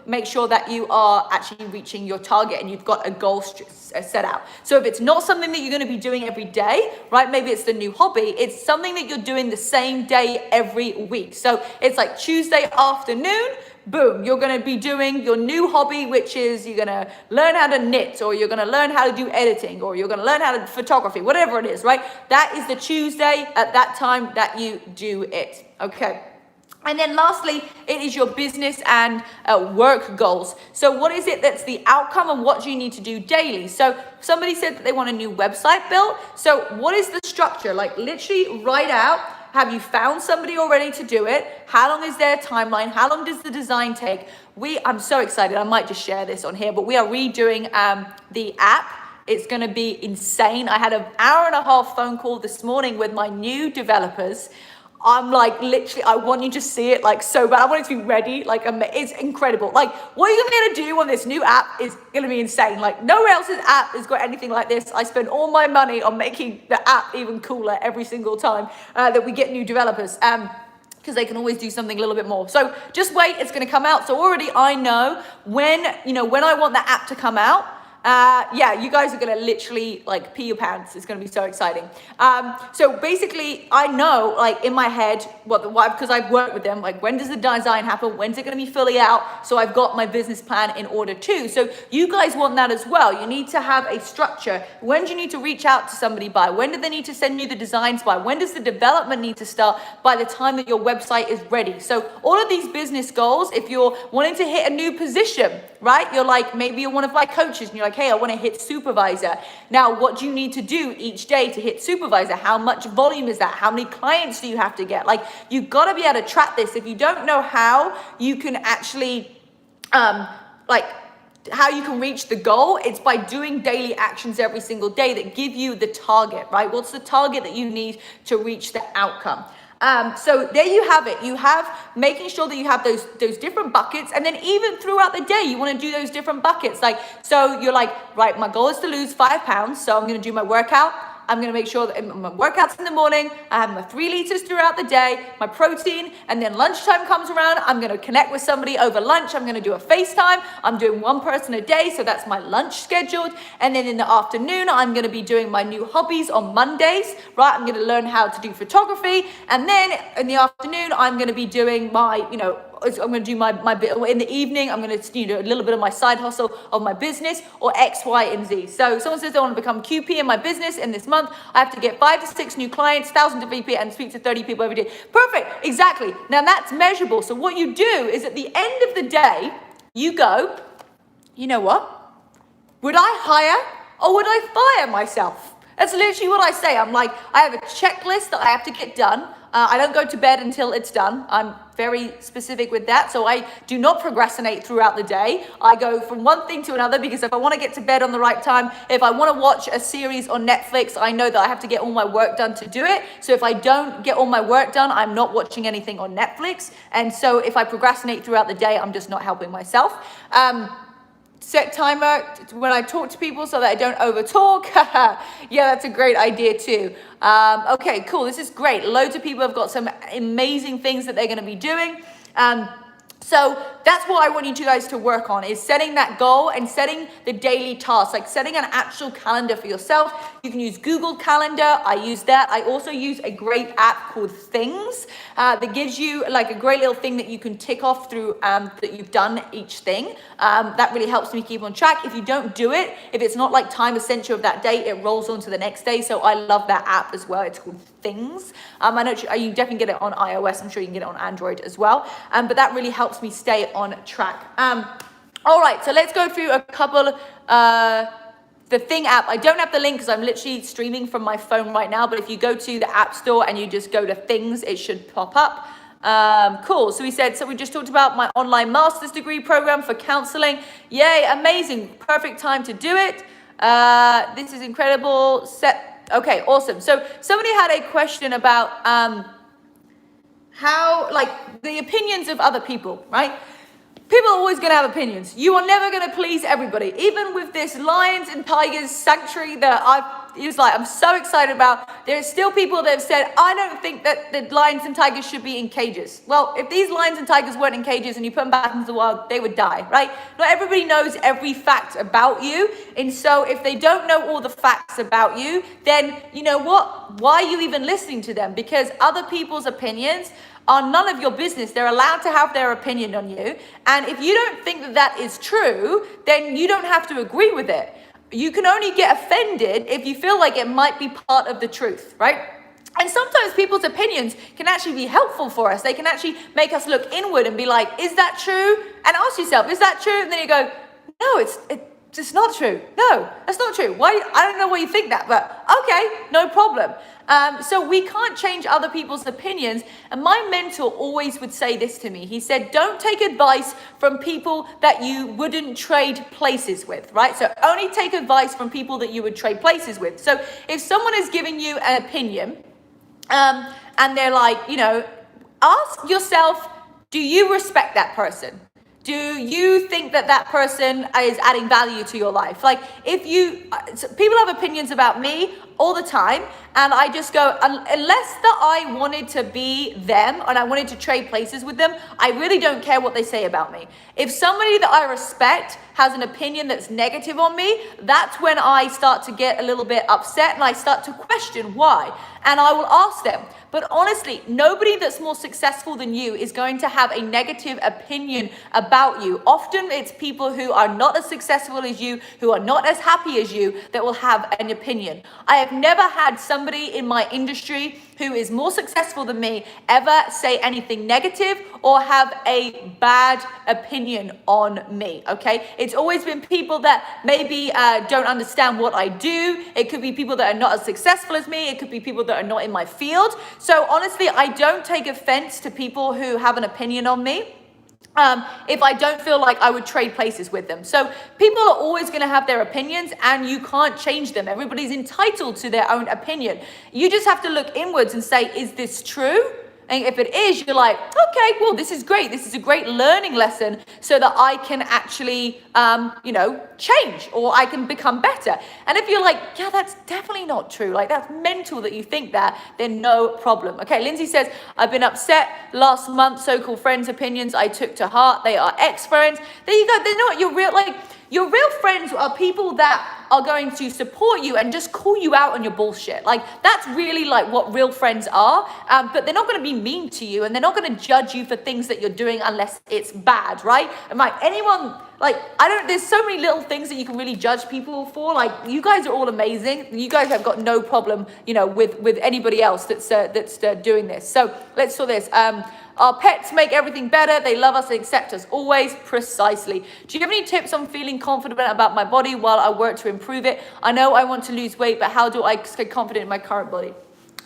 make sure that you are actually reaching your target and you've got a goal set out. So if it's not something that you're going to be doing every day, right? Maybe it's the new hobby. It's something that you're doing the same day every week. So it's like Tuesday afternoon, boom, you're going to be doing your new hobby, which is you're going to learn how to knit, or you're going to learn how to do editing, or you're going to learn how to photography, whatever it is, right? That is the Tuesday at that time that you do it. Okay. And then lastly, it is your business and work goals. So what is it that's the outcome, and what do you need to do daily? So somebody said that they want a new website built. So what is the structure? Like literally write out, have you found somebody already to do it? How long is their timeline? How long does the design take? I'm so excited. I might just share this on here, but we are redoing the app. It's going to be insane. I had an hour and a half phone call this morning with my new developers. I'm like, literally, I want you to see it like so bad. I want it to be ready. Like, it's incredible. Like, what you're going to do on this new app is going to be insane. Like, nowhere else's app has got anything like this. I spend all my money on making the app even cooler every single time that we get new developers. Because they can always do something a little bit more. So just wait, it's going to come out. So already I know when I want the app to come out. Yeah, you guys are going to literally like pee your pants. It's going to be so exciting. So basically I know like in my head because I've worked with them, like when does the design happen? When's it going to be fully out? So I've got my business plan in order too. So you guys want that as well. You need to have a structure. When do you need to reach out to somebody by? When do they need to send you the designs by? When does the development need to start by the time that your website is ready? So all of these business goals, if you're wanting to hit a new position, right? You're like, maybe you're one of my coaches and you're like, hey, I want to hit supervisor. Now, what do you need to do each day to hit supervisor? How much volume is that? How many clients do you have to get? Like, you've got to be able to track this. If you don't know how you can actually, how you can reach the goal, it's by doing daily actions every single day that give you the target, right? What's the target that you need to reach the outcome? So there you have it. You have making sure that you have those different buckets, and then even throughout the day, you want to do those different buckets. Like, so you're like, right, my goal is to lose 5 pounds. So I'm going to do my workout. I'm going to make sure that my workouts in the morning, I have my 3 liters throughout the day, my protein, and then lunchtime comes around. I'm going to connect with somebody over lunch. I'm going to do a FaceTime. I'm doing 1 person a day. So that's my lunch scheduled. And then in the afternoon, I'm going to be doing my new hobbies on Mondays, right? I'm going to learn how to do photography. And then in the afternoon, I'm going to be doing my, I'm going to do my bit in the evening. I'm going to do a little bit of my side hustle of my business or X, Y, and Z. So someone says I want to become QP in my business in this month. I have to get 5 to 6 new clients, 1,000 to VP, and speak to 30 people every day. Perfect. Exactly. Now that's measurable. So what you do is at the end of the day, you go, you know what? Would I hire or would I fire myself? That's literally what I say. I'm like, I have a checklist that I have to get done. I don't go to bed until it's done. I'm very specific with that. So I do not procrastinate throughout the day. I go from one thing to another because if I want to get to bed on the right time, if I want to watch a series on Netflix, I know that I have to get all my work done to do it. So if I don't get all my work done, I'm not watching anything on Netflix. And so if I procrastinate throughout the day, I'm just not helping myself. Set timer when I talk to people so that I don't over talk. Yeah, that's a great idea too. Okay, cool. This is great. Loads of people have got some amazing things that they're going to be doing. So that's what I want you guys to work on, is setting that goal and setting the daily tasks, like setting an actual calendar for yourself. You can use Google Calendar. I use that. I also use a great app called Things that gives you like a great little thing that you can tick off through that you've done each thing. That really helps me keep on track. If you don't do it, if it's not like time essential of that day, it rolls on to the next day. So I love that app as well. It's called Things. I know you definitely get it on iOS. I'm sure you can get it on Android as well. But that really helps me stay on track. All right, so let's go through a couple. The Thing app, I don't have the link because I'm literally streaming from my phone right now, but if you go to the App Store and you just go to Things, it should pop up. Cool. So we just talked about my online master's degree program for counseling. Yay, amazing. Perfect time to do it. This is incredible. Okay, awesome. So somebody had a question about how, like, the opinions of other people, right? People are always going to have opinions. You are never going to please everybody. Even with this lions and tigers sanctuary that I've he was like, I'm so excited about, there's still people that have said, I don't think that the lions and tigers should be in cages. Well, if these lions and tigers weren't in cages and you put them back into the wild, they would die, right? Not everybody knows every fact about you. And so if they don't know all the facts about you, then you know what? Why are you even listening to them? Because other people's opinions are none of your business. They're allowed to have their opinion on you. And if you don't think that that is true, then you don't have to agree with it. You can only get offended if you feel like it might be part of the truth, right? And sometimes people's opinions can actually be helpful for us. They can actually make us look inward and be like, is that true? And ask yourself, is that true? And then you go, no, it's not true. No, that's not true. Why? I don't know why you think that, but okay, no problem. So we can't change other people's opinions. And my mentor always would say this to me. He said, don't take advice from people that you wouldn't trade places with, right? So only take advice from people that you would trade places with. So if someone is giving you an opinion, and they're like, you know, ask yourself, do you respect that person? Do you think that that person is adding value to your life? Like if you, people have opinions about me all the time, and I just go, unless that I wanted to be them and I wanted to trade places with them, I really don't care what they say about me. If somebody that I respect has an opinion that's negative on me, that's when I start to get a little bit upset and I start to question why. And I will ask them. But honestly, nobody that's more successful than you is going to have a negative opinion about you. Often it's people who are not as successful as you, who are not as happy as you, that will have an opinion. I have never had somebody in my industry who is more successful than me ever say anything negative or have a bad opinion on me, okay? It's always been people that maybe don't understand what I do. It could be people that are not as successful as me. It could be people that are not in my field. So honestly, I don't take offense to people who have an opinion on me. If I don't feel like I would trade places with them. So people are always going to have their opinions and you can't change them. Everybody's entitled to their own opinion. You just have to look inwards and say, is this true? And if it is, you're like, okay, well, this is great. This is a great learning lesson so that I can actually, change or I can become better. And if you're like, yeah, that's definitely not true. Like that's mental that you think that, then no problem. Okay, Lindsay says, I've been upset last month. So-called friends' opinions I took to heart. They are ex-friends. There you go. They're not your real friends are people that are going to support you and just call you out on your bullshit. Like that's really like what real friends are. But they're not going to be mean to you and they're not going to judge you for things that you're doing unless it's bad, right? And like there's so many little things that you can really judge people for. Like you guys are all amazing. You guys have got no problem, with anybody else that's doing this. So let's do this. Our pets make everything better. They love us and accept us always. Precisely. Do you have any tips on feeling confident about my body while I work to improve it? I know I want to lose weight, but how do I stay confident in my current body?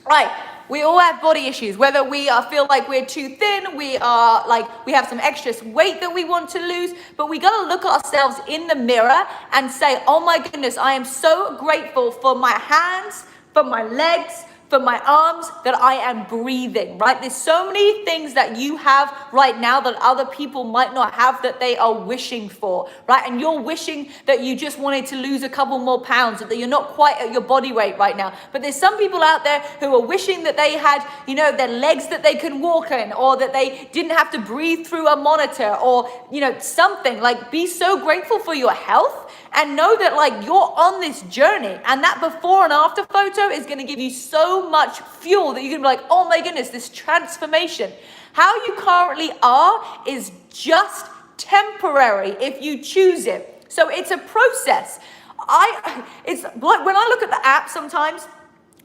Right. We all have body issues, whether we feel like we're too thin, we have some extra weight that we want to lose, but we got to look at ourselves in the mirror and say, oh my goodness, I am so grateful for my hands, for my legs, for my arms, that I am breathing, right? There's so many things that you have right now that other people might not have that they are wishing for, right? And you're wishing that you just wanted to lose a couple more pounds, that you're not quite at your body weight right now. But there's some people out there who are wishing that they had, their legs that they can walk in, or that they didn't have to breathe through a monitor, or, something. Like, be so grateful for your health and know that you're on this journey, and that before and after photo is going to give you so much fuel that you're going to be like, oh my goodness, this transformation. How you currently are is just temporary if you choose it. So it's a process. It's like when I look at the app sometimes,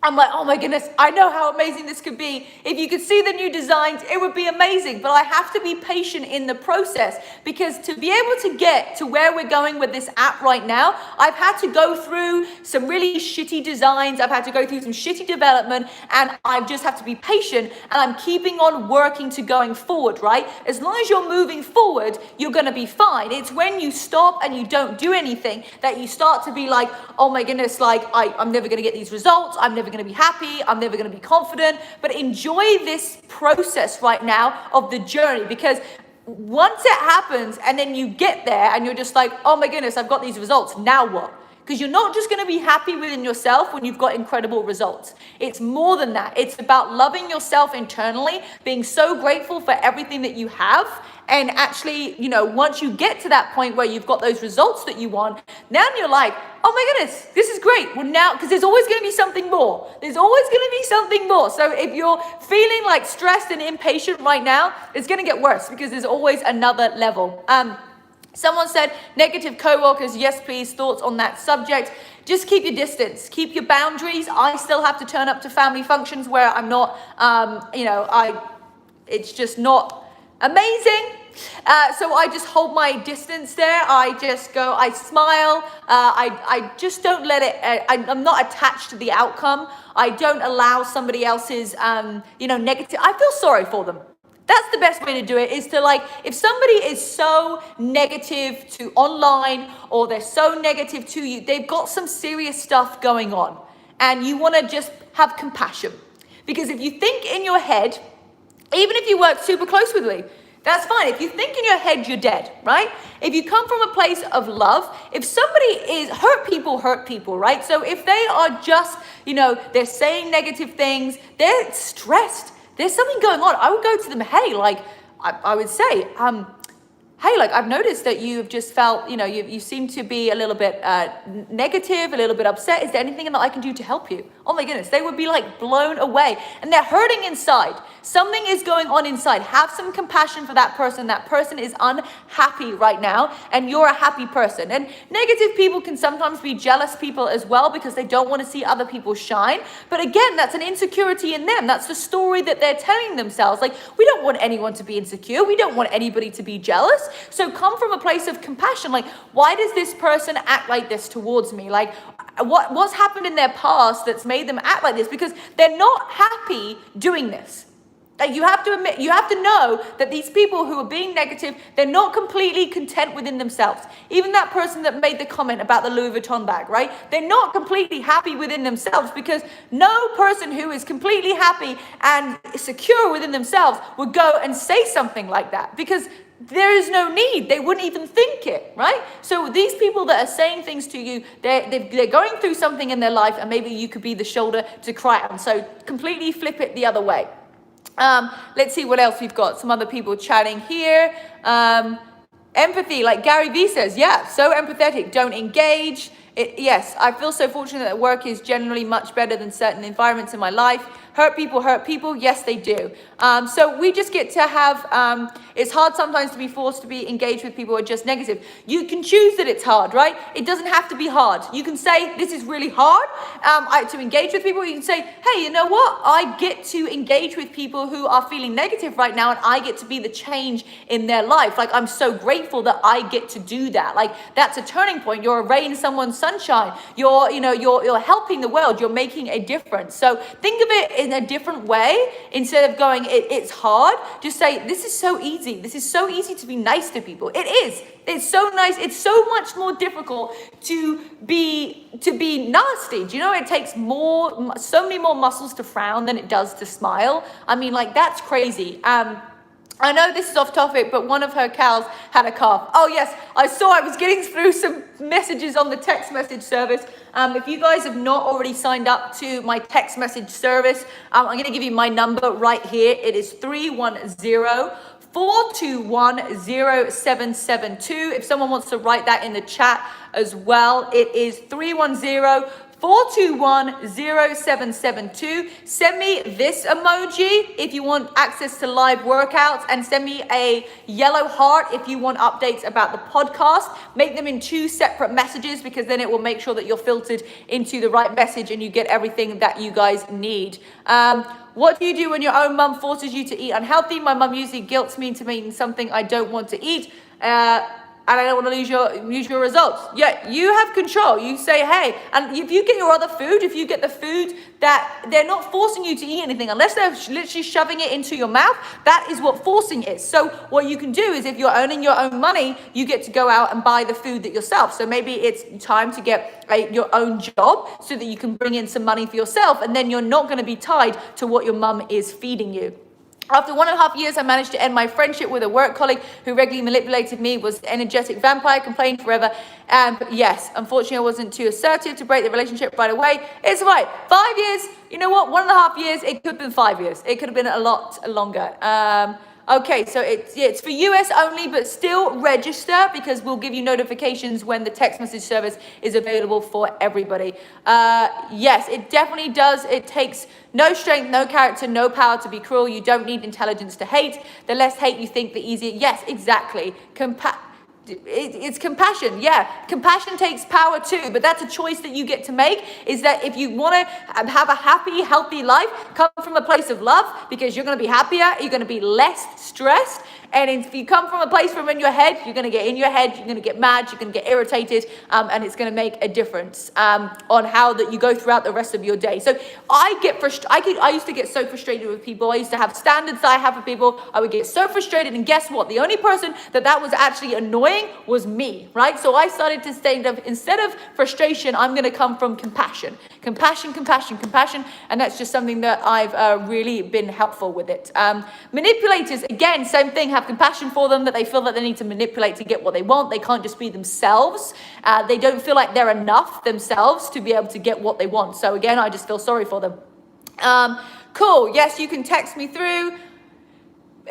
I'm like, oh my goodness, I know how amazing this could be. If you could see the new designs, it would be amazing. But I have to be patient in the process, because to be able to get to where we're going with this app right now, I've had to go through some really shitty designs. I've had to go through some shitty development, and I just have to be patient, and I'm keeping on working to going forward, right? As long as you're moving forward, you're going to be fine. It's when you stop and you don't do anything that you start to be like, oh my goodness, I'm never going to get these results. I'm never going to be happy. I'm never going to be confident. But enjoy this process right now of the journey, because once it happens and then you get there and you're just like, oh my goodness, I've got these results. Now what? Because you're not just going to be happy within yourself when you've got incredible results. It's more than that. It's about loving yourself internally, being so grateful for everything that you have. And actually, once you get to that point where you've got those results that you want, now you're like, oh my goodness, this is great. Well, now, because there's always going to be something more. There's always going to be something more. So if you're feeling like stressed and impatient right now, it's going to get worse because there's always another level. Someone said, negative coworkers, yes, please. Thoughts on that subject? Just keep your distance, keep your boundaries. I still have to turn up to family functions where I'm not, it's just not amazing. So I just hold my distance there. I just go, I smile. I just don't let it, I'm not attached to the outcome. I don't allow somebody else's, negative, I feel sorry for them. That's the best way to do it, is to if somebody is so negative to online or they're so negative to you, they've got some serious stuff going on and you want to just have compassion. Because if you think in your head, even if you work super close with me, that's fine. If you think in your head, you're dead, right? If you come from a place of love, if somebody is hurt people, right? So if they are just, they're saying negative things, they're stressed. There's something going on. I would go to them, hey, I would say, hey, I've noticed that you've just felt, you seem to be a little bit negative, a little bit upset. Is there anything that I can do to help you? Oh my goodness, they would be blown away and they're hurting inside. Something is going on inside. Have some compassion for that person. That person is unhappy right now and you're a happy person. And negative people can sometimes be jealous people as well because they don't want to see other people shine. But again, that's an insecurity in them. That's the story that they're telling themselves. We don't want anyone to be insecure. We don't want anybody to be jealous. So come from a place of compassion. Why does this person act like this towards me? What's happened in their past that's made them act like this? Because they're not happy doing this. You have to admit, you have to know that these people who are being negative, they're not completely content within themselves. Even that person that made the comment about the Louis Vuitton bag, right? They're not completely happy within themselves, because no person who is completely happy and secure within themselves would go and say something like that, because there is no need. They wouldn't even think it, right? So these people that are saying things to you, they're going through something in their life, and maybe you could be the shoulder to cry on. So completely flip it the other way. Let's see what else we've got. Some other people chatting here. Empathy, like Gary Vee says, yeah, so empathetic, don't engage. Yes, I feel so fortunate that work is generally much better than certain environments in my life. Hurt people, yes, they do. So we just get to have, it's hard sometimes to be forced to be engaged with people who are just negative. You can choose that it's hard, right? It doesn't have to be hard. You can say, this is really hard to engage with people. You can say, hey, you know what? I get to engage with people who are feeling negative right now, and I get to be the change in their life. I'm so grateful that I get to do that. That's a turning point. You're a ray in someone's sunshine. You're helping the world. You're making a difference. So think of it in a different way. Instead of going, it's hard, just say, this is so easy. This is so easy to be nice to people. It is. It's so nice. It's so much more difficult to be nasty. Do you know, it takes so many more muscles to frown than it does to smile. I mean, that's crazy. I know this is off topic, but one of her cows had a calf. Oh yes, I was getting through some messages on the text message service. If you guys have not already signed up to my text message service, I'm going to give you my number right here. It is 310-421-0772. If someone wants to write that in the chat as well, it is 310-421-0772. Send me this emoji if you want access to live workouts, and send me a yellow heart if you want updates about the podcast. Make them in 2 separate messages, because then it will make sure that you're filtered into the right message and you get everything that you guys need. What do you do when your own mum forces you to eat unhealthy? My mum usually guilts me into eating something I don't want to eat. And I don't want to lose your results. Yeah, you have control. You say, hey, and if you get your other food, if you get the food that they're not forcing you to eat anything, unless they're literally shoving it into your mouth, that is what forcing is. So what you can do is, if you're earning your own money, you get to go out and buy the food that yourself. So maybe it's time to get your own job so that you can bring in some money for yourself, and then you're not going to be tied to what your mum is feeding you. After 1.5 years, I managed to end my friendship with a work colleague who regularly manipulated me, was energetic vampire, complained forever. And yes, unfortunately, I wasn't too assertive to break the relationship right away. It's right. 5 years, you know what? 1.5 years, it could have been 5 years. It could have been a lot longer. Okay, so it's for US only, but still register because we'll give you notifications when the text message service is available for everybody. Yes, it definitely does. It takes no strength, no character, no power to be cruel. You don't need intelligence to hate. The less hate you think, the easier. Yes, exactly. It's compassion. Yeah, compassion takes power too, but that's a choice that you get to make. Is that if you want to have a happy, healthy life, come from a place of love, because you're going to be happier, you're going to be less stressed. And if you come from a place from in your head, you're going to get in your head, you're going to get mad, you're going to get irritated, and it's going to make a difference on how that you go throughout the rest of your day. So I get frustrated. I used to get so frustrated with people. I used to have standards that I have for people. I would get so frustrated, and guess what? The only person that was actually annoying was me, right? So I started to say, instead of frustration, I'm going to come from compassion. Compassion, and that's just something that I've really been helpful with it. Manipulators, again, same thing. Have compassion for them, that they feel that they need to manipulate to get what they want. They can't just be themselves. They don't feel like they're enough themselves to be able to get what they want. So again, I just feel sorry for them. Cool. Yes, you can text me through.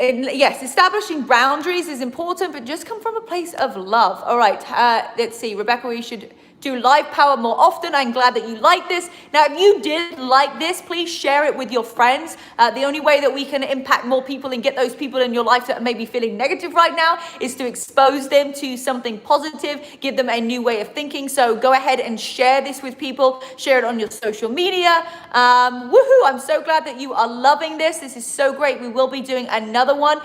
And yes, establishing boundaries is important, but just come from a place of love. All right, let's see. Rebecca, we should do live power more often. I'm glad that you like this. Now, if you did like this, please share it with your friends. The only way that we can impact more people and get those people in your life that are maybe feeling negative right now is to expose them to something positive, give them a new way of thinking. So go ahead and share this with people. Share it on your social media. Woohoo! I'm so glad that you are loving this. This is so great. We will be doing another one.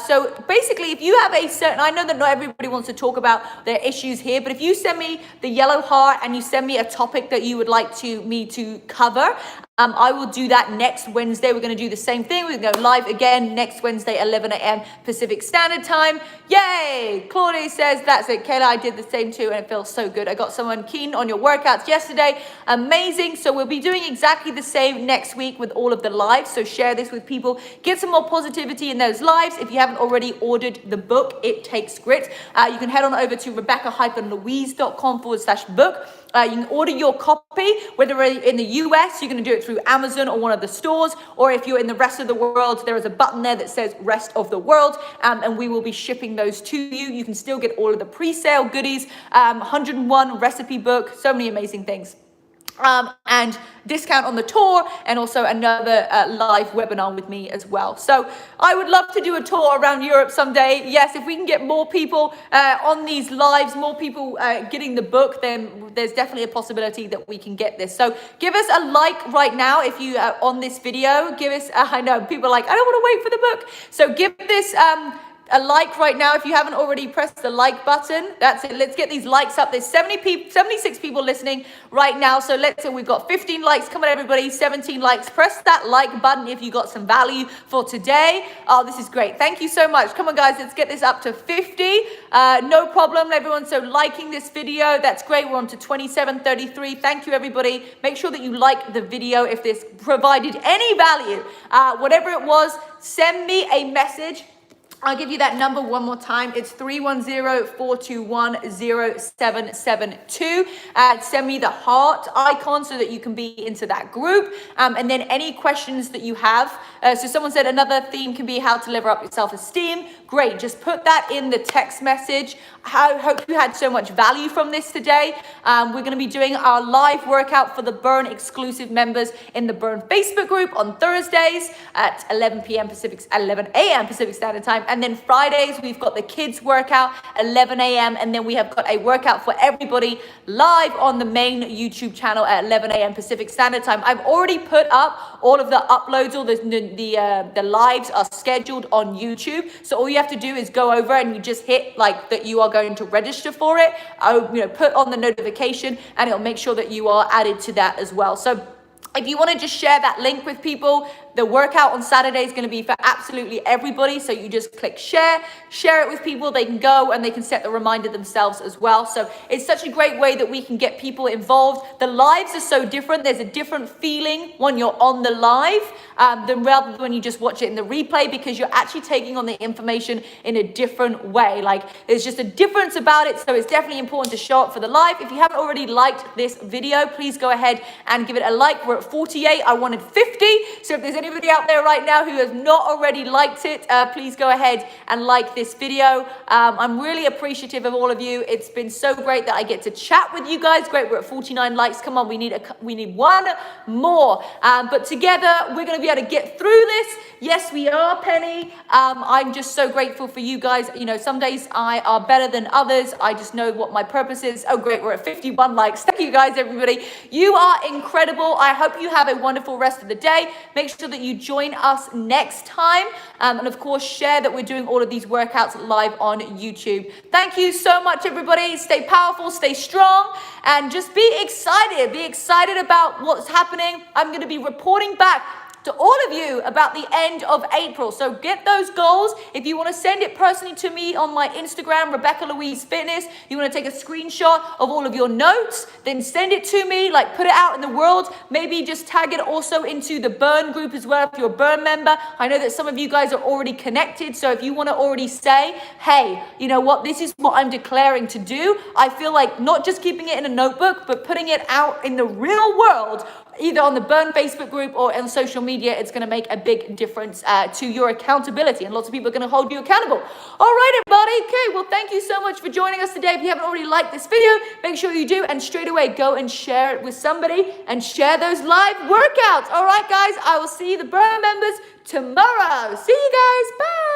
So basically, if you have a certain, I know that not everybody wants to talk about their issues here, but if you send me the yellow heart and you send me a topic that you would like me to cover, I will do that next Wednesday. We're going to do the same thing. We're going to go live again next Wednesday, 11 a.m. Pacific Standard Time. Yay! Claudia says, that's it, Kayla. I did the same too, and it feels so good. I got someone keen on your workouts yesterday. Amazing. So we'll be doing exactly the same next week with all of the lives. So share this with people. Get some more positivity in those lives. If you haven't already ordered the book, It Takes Grit, you can head on over to rebecca-louise.com/book. You can order your copy, whether in the US, you're going to do it through Amazon or one of the stores, or if you're in the rest of the world, there is a button there that says rest of the world, and we will be shipping those to you. You can still get all of the pre-sale goodies, 101 recipe book, so many amazing things. And discount on the tour, and also another live webinar with me as well. So I would love to do a tour around Europe someday. Yes, if we can get more people on these lives, more people getting the book, then there's definitely a possibility that we can get this. So give us a like right now if you are on this video. Give us, I know people are like, I don't want to wait for the book. So give this a like right now if you haven't already pressed the like button. That's it. Let's get these likes up. There's 76 people listening right now. So let's say we've got 15 likes. Come on, everybody, 17 likes. Press that like button if you got some value for today. Oh, this is great. Thank you so much. Come on, guys, let's get this up to 50. No problem, everyone. So liking this video, that's great. We're on to 2733. Thank you, everybody. Make sure that you like the video if this provided any value. Whatever it was, send me a message. I'll give you that number one more time. It's 310-421-0772. Send me the heart icon so that you can be into that group. And then any questions that you have. So someone said another theme can be how to level up your self-esteem. Great. Just put that in the text message. I hope you had so much value from this today. We're going to be doing our live workout for the Burn exclusive members in the Burn Facebook group on Thursdays at 11 a.m. Pacific Standard Time. And then Fridays, we've got the kids workout, 11 a.m. And then we have got a workout for everybody live on the main YouTube channel at 11 a.m. Pacific Standard Time. I've already put up all of the uploads, all the lives are scheduled on YouTube. So all you have to do is go over and you just hit like that you are going to register for it. Put on the notification and it'll make sure that you are added to that as well. So if you want to just share that link with people, The workout on Saturday is going to be for absolutely everybody. So you just click share it with people. They can go and they can set the reminder themselves as well. So it's such a great way that we can get people involved. The lives are so different. There's a different feeling when you're on the live than rather than when you just watch it in the replay, because you're actually taking on the information in a different way. Like, there's just a difference about it. So it's definitely important to show up for the live. If you haven't already liked this video, please go ahead and give it a like. We're at 48. I wanted 50. So if there's anybody out there right now who has not already liked it, please go ahead and like this video. I'm really appreciative of all of you. It's been so great that I get to chat with you guys. Great, we're at 49 likes. Come on, we need one more. But together, we're going to be able to get through this. Yes, we are, Penny. I'm just so grateful for you guys. You know, some days I are better than others. I just know what my purpose is. Oh, great, we're at 51 likes. Thank you guys, everybody. You are incredible. I hope you have a wonderful rest of the day. Make sure that you join us next time. And of course, share that we're doing all of these workouts live on YouTube. Thank you so much, everybody. Stay powerful, stay strong, and just be excited. Be excited about what's happening. I'm going to be reporting back to all of you about the end of April. So get those goals. If you want to send it personally to me on my Instagram, Rebecca Louise Fitness, you want to take a screenshot of all of your notes, then send it to me, like put it out in the world. Maybe just tag it also into the Burn group as well if you're a Burn member. I know that some of you guys are already connected. So if you want to already say, hey, you know what, this is what I'm declaring to do. I feel like not just keeping it in a notebook, but putting it out in the real world, either on the Burn Facebook group or on social media. It's going to make a big difference to your accountability, and lots of people are going to hold you accountable. All right, everybody. Okay, well, thank you so much for joining us today. If you haven't already liked this video, make sure you do, and straight away go and share it with somebody and share those live workouts. All right, guys, I will see the Burn members tomorrow. See you guys. Bye.